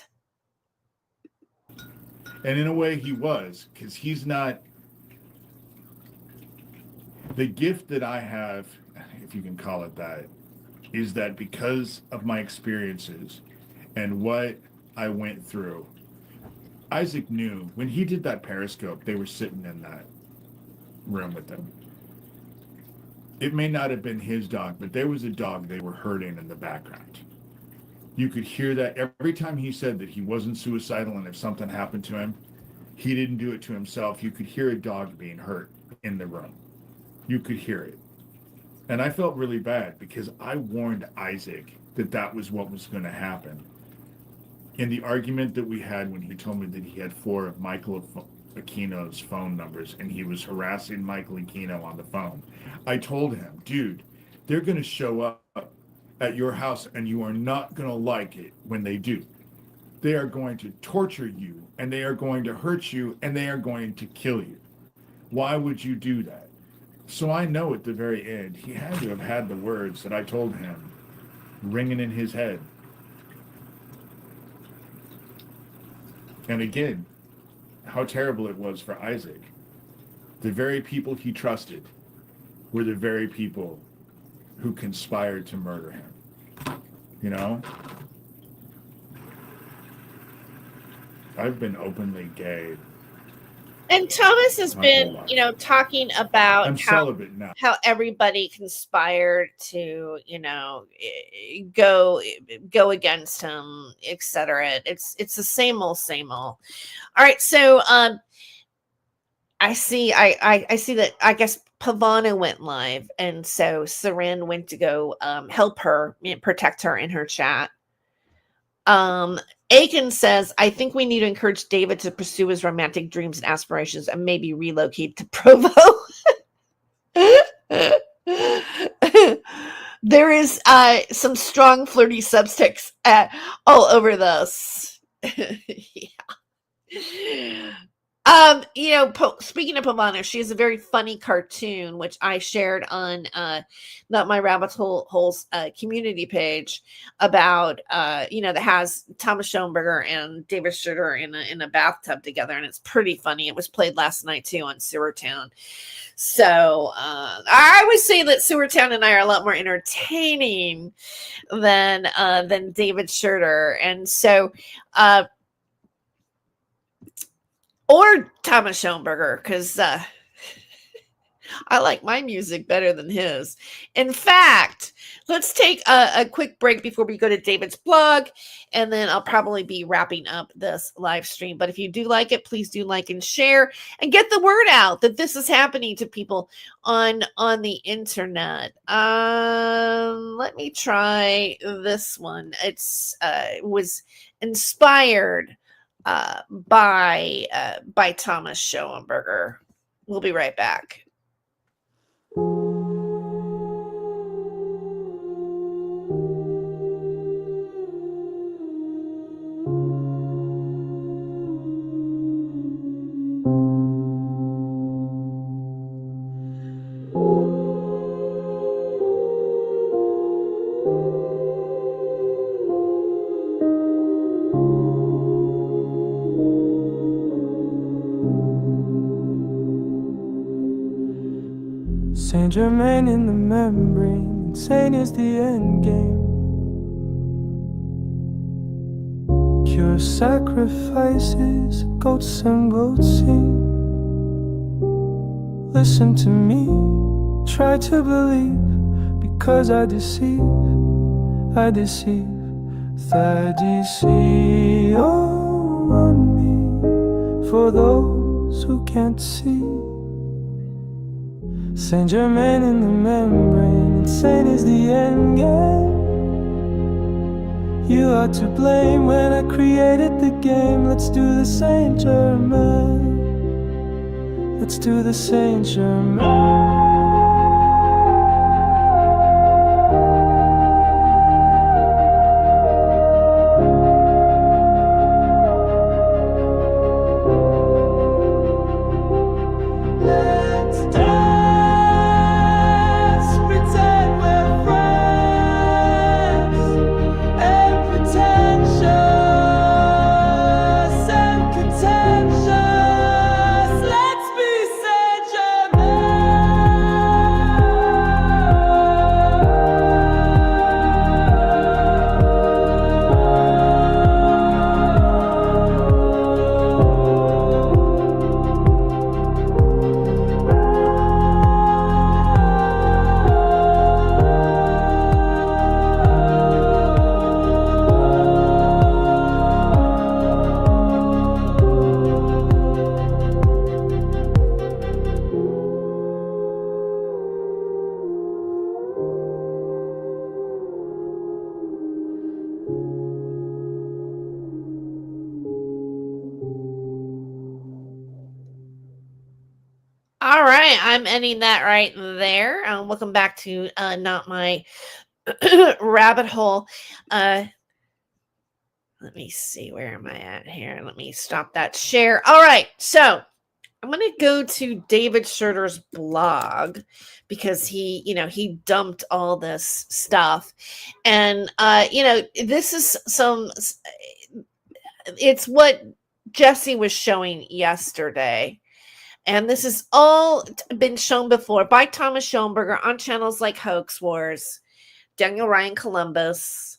I: And in a way he was, because he's not. The gift that I have, if you can call it that, is that because of my experiences and what I went through, Isaac knew when he did that Periscope, they were sitting in that room with him. It may not have been his dog, but there was a dog they were herding in the background. You could hear that every time he said that he wasn't suicidal, and if something happened to him, he didn't do it to himself. You could hear a dog being hurt in the room. You could hear it. And I felt really bad because I warned Isaac that that was what was going to happen. In the argument that we had when he told me that he had 4 of Michael Aquino's phone numbers and he was harassing Michael Aquino on the phone, I told him, dude, they're going to show up at your house and you are not going to like it when they do. They are going to torture you and they are going to hurt you and they are going to kill you. Why would you do that? So I know at the very end, he had to have had the words that I told him ringing in his head. And again, how terrible it was for Isaac. The very people he trusted were the very people who conspired to murder him. You know? I've been openly gay.
A: And Thomas has been, talking about
I: I'm celibate now.
A: How everybody conspired to, go against him, etc. It's the same old. All right, so I see that I guess Pavana went live, and so Saran went to go help her, protect her in her chat. Aiken says, I think we need to encourage David to pursue his romantic dreams and aspirations and maybe relocate to Provo. There is some strong flirty subtext all over this. Yeah. Speaking of Pavana, she has a very funny cartoon which I shared on not my rabbit holes community page about that has Thomas Schoenberger and David Shurter in a bathtub together, and it's pretty funny. It was played last night too on Sewer Town. So I would say that Sewer Town and I are a lot more entertaining than David Shurter, and so. Or Thomas Schoenberger, because I like my music better than his. In fact, let's take a quick break before we go to David's blog, and then I'll probably be wrapping up this live stream. But if you do like it, please do like and share and get the word out that this is happening to people on the internet. Let me try this one. It's was inspired by Thomas Schoenberger. We'll be right back.
B: Saint Germain in the membrane, insane is the end game. Pure sacrifices, goats and goats sing. Listen to me, try to believe, because I deceive. Thaddeus on me, for those who can't see. Saint Germain in the membrane, insane is the end game. You are to blame when I created the game. Let's do the Saint Germain. Let's do the Saint Germain.
A: All right, I'm ending that right there. Welcome back to Not My Rabbit Hole. Let me see, where am I at here? Let me stop that share. All right, so I'm going to go to David Shurter's blog because he dumped all this stuff. And, this is it's what Jesse was showing yesterday. And this has all been shown before by Thomas Schoenberger on channels like Hoax Wars, Daniel Ryan Columbus.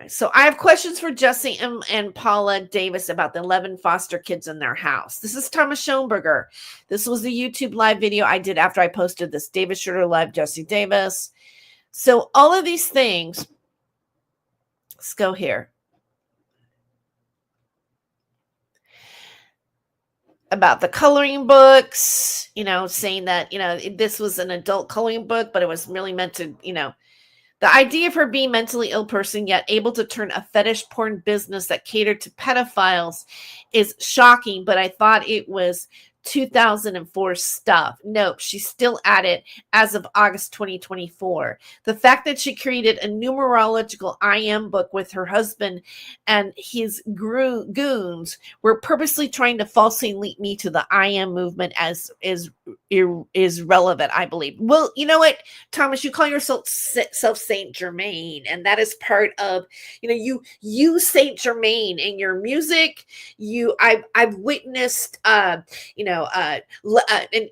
A: So I have questions for Jesse and Paula Davis about the 11 foster kids in their house. This is Thomas Schoenberger. This was the YouTube live video I did after I posted this David Shurter live, Jesse Davis. So all of these things, let's go here. About the coloring books, saying that, this was an adult coloring book, but it was really meant to, the idea of her being a mentally ill person, yet able to turn a fetish porn business that catered to pedophiles is shocking, but I thought it was 2004 stuff. Nope, she's still at it as of August 2024. The fact that she created a numerological IM book with her husband and his goons were purposely trying to falsely link me to the IM movement as is relevant, I believe. Well, you know what, Thomas, you call yourself Saint Germain, and that is part of, you use Saint Germain in your music. I've witnessed, an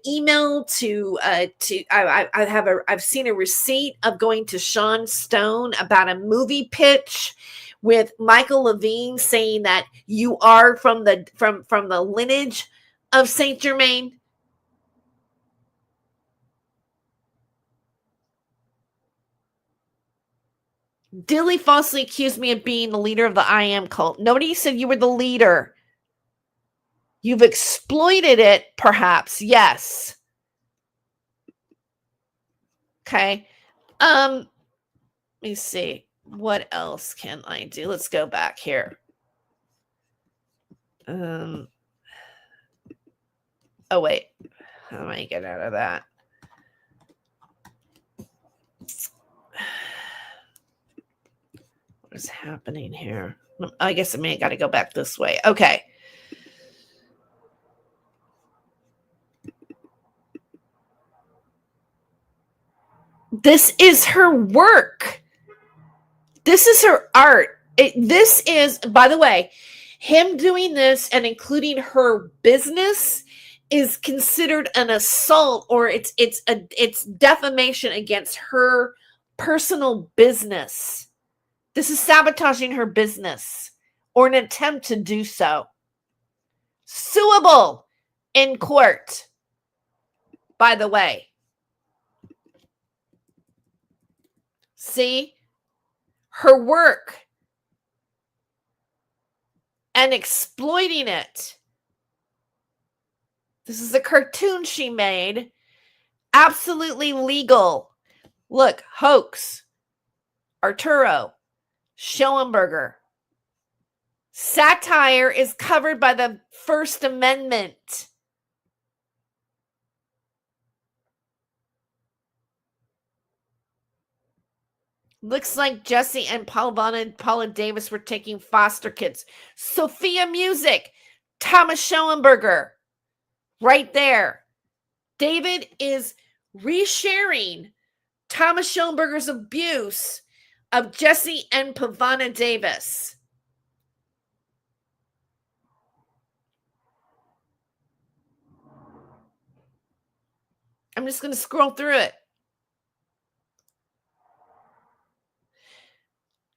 A: email to I've seen a receipt of going to Sean Stone about a movie pitch with Michael Levine saying that you are from the lineage of Saint Germain. Dilly falsely accused me of being the leader of the I Am cult. Nobody said you were the leader. You've exploited it, perhaps. Yes. Okay. Let me see. What else can I do? Let's go back here. Oh, wait. How do I get out of that? What is happening here? I guess I got to go back this way. Okay. This is her work. This is her art. This is, by the way, him doing this and including her business is considered an assault, or it's defamation against her personal business. This is sabotaging her business or an attempt to do so. Suable in court, by the way. See? Her work and exploiting it. This is a cartoon she made. Absolutely legal. Look, hoax. Arturo. Schoenberger. Satire is covered by the First Amendment. Looks like Jesse and Paula Davis were taking foster kids. Sophia Music. Thomas Schoenberger. Right there. David is resharing Thomas Schoenberger's abuse of Jesse and Pavana Davis. I'm just going to scroll through it.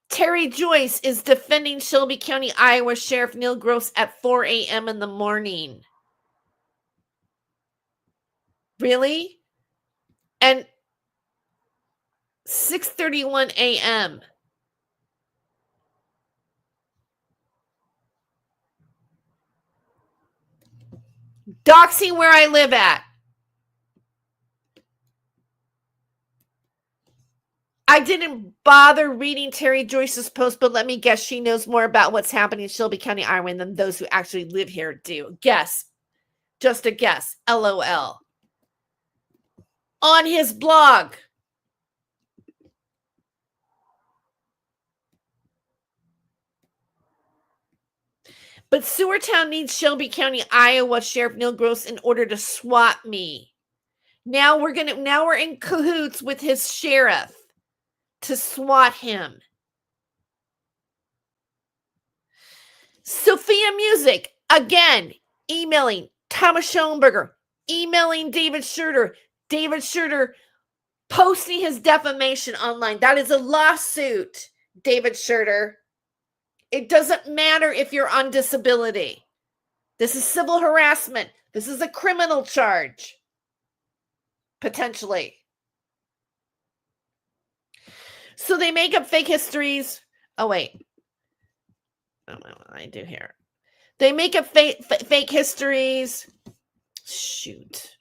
A: Terry Joyce is defending Shelby County, Iowa Sheriff Neil Gross at 4 a.m. in the morning. Really? And 6:31 a.m. Doxing where I live at. I didn't bother reading Terry Joyce's post, but let me guess, she knows more about what's happening in Shelby County, Iowa than those who actually live here do. Guess. Just a guess. LOL. On his blog. But Sewertown needs Shelby County, Iowa Sheriff Neil Gross in order to swat me. Now we're in cahoots with his sheriff to swat him. Sophia Music, again, emailing Thomas Schoenberger, emailing David Shurter. David Shurter posting his defamation online. That is a lawsuit, David Shurter. It doesn't matter if you're on disability. This is civil harassment. This is a criminal charge. Potentially. So they make up fake histories. Oh, wait. I don't know what I do here. They make up fake histories. Shoot.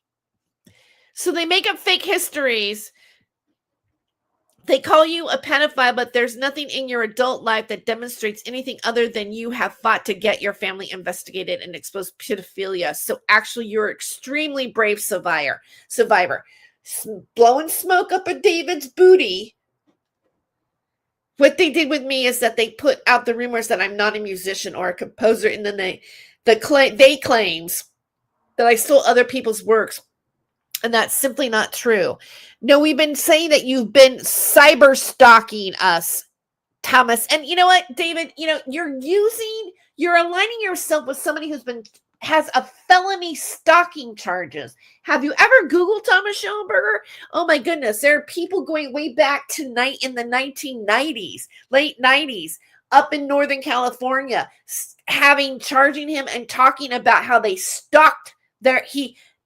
A: So they make up fake histories. They call you a pedophile, but there's nothing in your adult life that demonstrates anything other than you have fought to get your family investigated and expose pedophilia. So actually, you're extremely brave survivor. Blowing smoke up a David's booty. What they did with me is that they put out the rumors that I'm not a musician or a composer, and then they claims that I stole other people's works. And that's simply not true. No, we've been saying that you've been cyber stalking us, Thomas. And you know what, David? You're aligning yourself with somebody has a felony stalking charges. Have you ever Googled Thomas Schoenberger? Oh my goodness, there are people going way back to in the 1990s, late 90s, up in Northern California, charging him and talking about how they stalked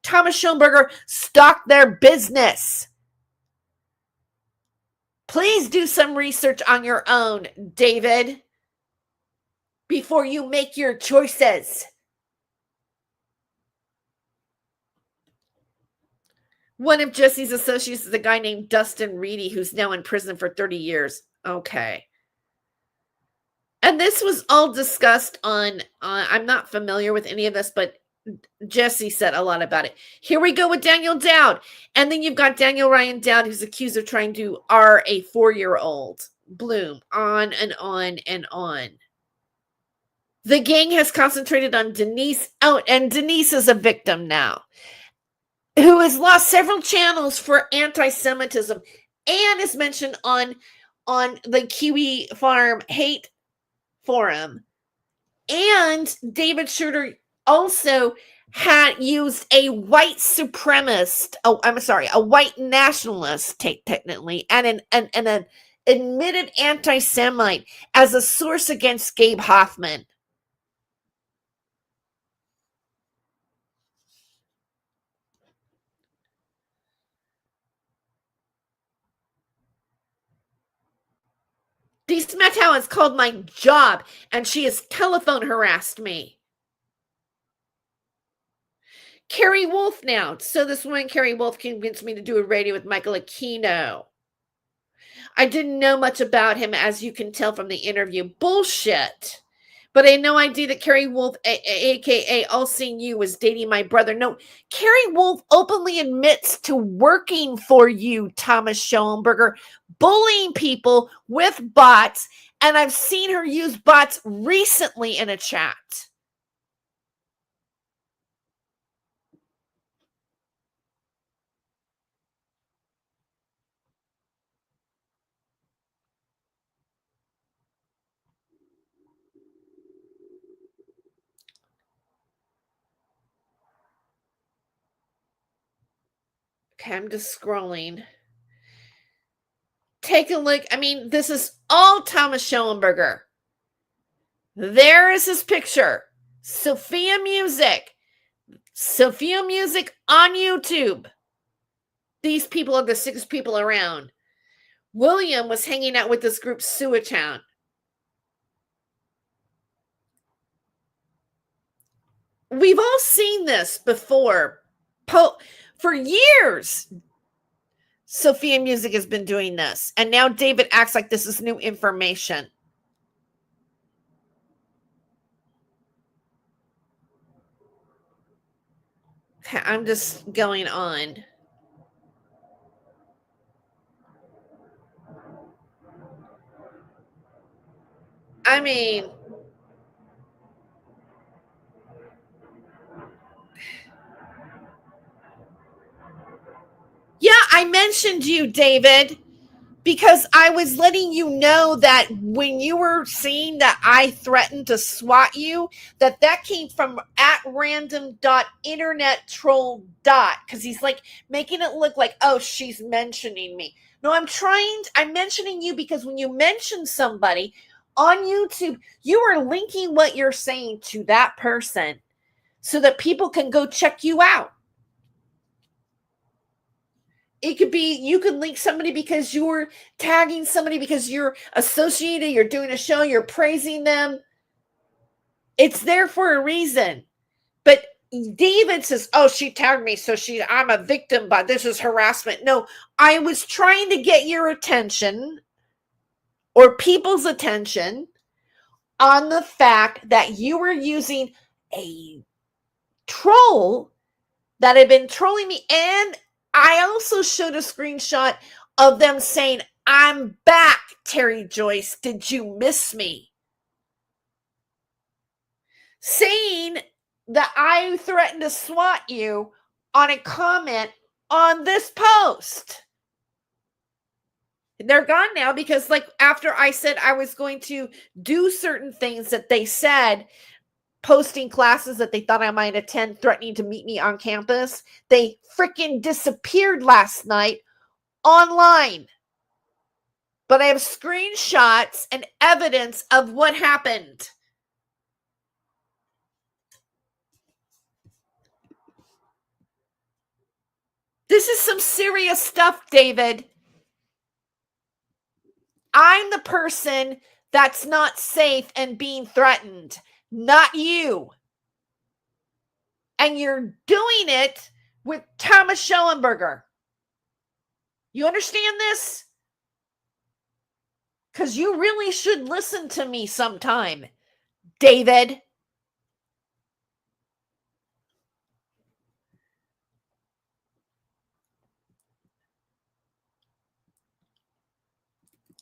A: Thomas Schoenberger stalked their business. Please do some research on your own, David, before you make your choices. One of Jesse's associates is a guy named Dustin Reedy, who's now in prison for 30 years. Okay. And this was all discussed on, I'm not familiar with any of this, but Jesse said a lot about it. Here we go with Daniel Dowd. And then you've got Daniel Ryan Dowd, who's accused of trying to R a 4-year-old. Bloom, on and on and on. The gang has concentrated on Denise out, and Denise is a victim now, who has lost several channels for anti-Semitism and is mentioned on the Kiwi Farm hate forum. And David Shurter also had used a white supremacist, a white nationalist, technically, and an admitted anti-Semite as a source against Gabe Hoffman. Dee Smettow has called my job, and she has telephone harassed me. Carrie Wolf now. So this woman, Carrie Wolf, convinced me to do a radio with Michael Aquino. I didn't know much about him, as you can tell from the interview. Bullshit. But I had no idea that Carrie Wolf, a.k.a. All Seeing You, was dating my brother. No, Carrie Wolf openly admits to working for you, Thomas Schoenberger, bullying people with bots, and I've seen her use bots recently in a chat. Okay, I'm just scrolling. Take a look. I mean, this is all Thomas Schoenberger. There is his picture. Sophia Music. Sophia Music on YouTube. These people are the 6 people around. William was hanging out with this group, Suatown. We've all seen this before. For years, Sophia Music has been doing this. And now David acts like this is new information. Okay, I'm just going on. I mean, yeah, I mentioned you, David, because I was letting you know that when you were seeing that I threatened to swat you, that came from @random.internettroll. Because he's like making it look like, oh, she's mentioning me. No, I'm mentioning you because when you mention somebody on YouTube, you are linking what you're saying to that person so that people can go check you out. It could be, you could link somebody because you're tagging somebody because you're associated, you're doing a show, you're praising them. It's there for a reason. But David says, oh, she tagged me, so I'm a victim, but this is harassment. No, I was trying to get your attention or people's attention on the fact that you were using a troll that had been trolling me. And I also showed a screenshot of them saying, I'm back, Terry Joyce. Did you miss me? Saying that I threatened to swat you on a comment on this post. They're gone now because, like, after I said I was going to do certain things that they said, posting classes that they thought I might attend, threatening to meet me on campus, they freaking disappeared last night online. But I have screenshots and evidence of what happened. This is some serious stuff, David. I'm the person that's not safe and being threatened, not you. And you're doing it with Thomas Schoenberger. You understand this? Because you really should listen to me sometime, David.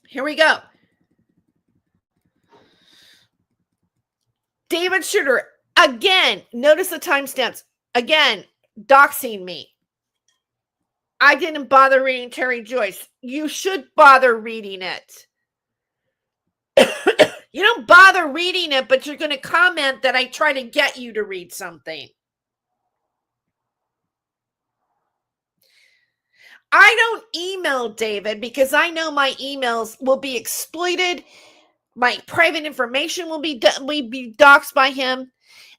A: Here we go. David Shurter, again, notice the timestamps. Again, doxing me. I didn't bother reading Terry Joyce. You should bother reading it. You don't bother reading it, but you're going to comment that I try to get you to read something. I don't email David because I know my emails will be exploited. My private information will be doxed by him,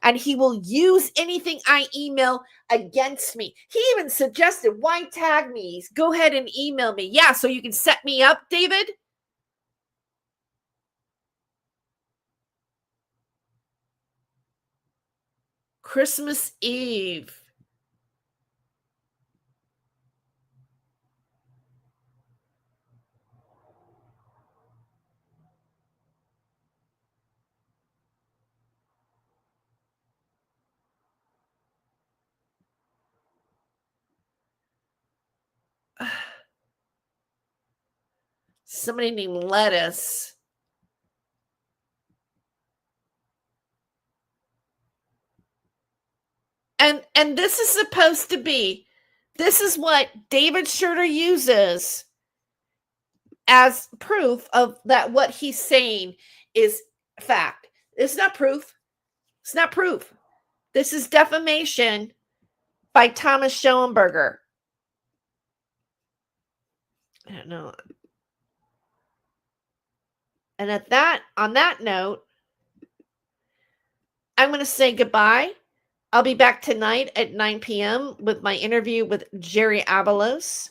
A: and he will use anything I email against me. He even suggested, why tag me? Go ahead and email me. Yeah, so you can set me up, David. Christmas Eve. Somebody named Lettuce. And this is supposed to be, this is what David Shurter uses as proof of that what he's saying is fact. It's not proof. It's not proof. This is defamation by Thomas Schoenberger. I don't know. And on that note, I'm going to say goodbye. I'll be back tonight at 9 p.m. with my interview with Jerry Avalos.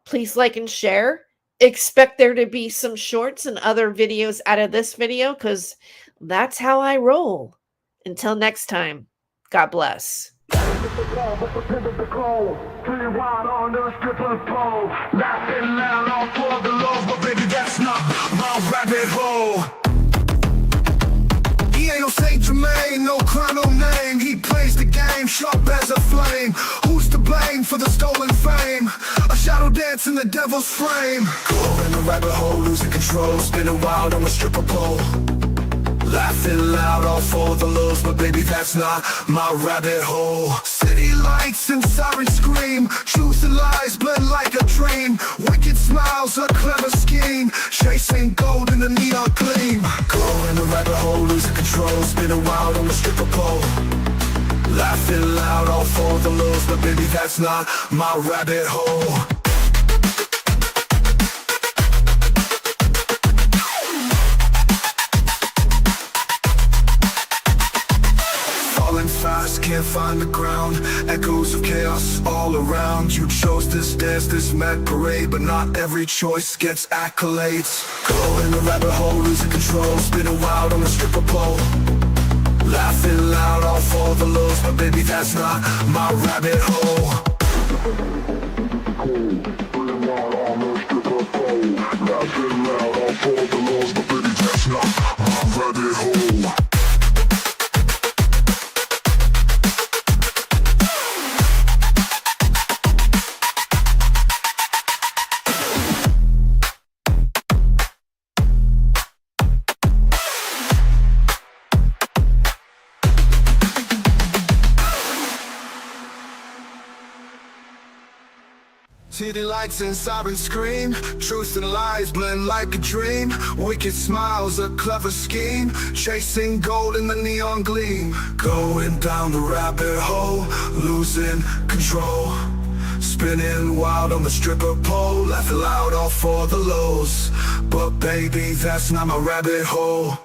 A: Please like and share. Expect there to be some shorts and other videos out of this video because that's how I roll. Until next time, God bless.
B: He ain't no Saint Germain, no clown, no name. He plays the game sharp as a flame. Who's to blame for the stolen fame? A shadow dance in the devil's frame. Go in the rabbit hole, losing control, spinning wild on a stripper pole. Laughing loud, all for the lows, but baby, that's not my rabbit hole. City lights and sirens scream, truth and lies blend like a dream. Wicked smiles, a clever scheme, chasing gold in the neon gleam. Go in the rabbit hole, losing control, spinning wild on the stripper pole. Laughing loud, all for the lows, but baby, that's not my rabbit hole. Fast, can't find the ground. Echoes of chaos all around. You chose this dance, this mad parade, but not every choice gets accolades. Go in the rabbit hole, losing control, spinning wild on a stripper pole. Laughing loud, all for the lows, but baby, that's not my rabbit hole. Spinning wild on a stripper pole. Laughing loud, all for the lows, but baby, that's not my rabbit hole. City lights and sirens scream, truth and lies blend like a dream. Wicked smiles, a clever scheme, chasing gold in the neon gleam. Going down the rabbit hole, losing control, spinning wild on the stripper pole. Laughing loud, all for the lows, but baby, that's not my rabbit hole.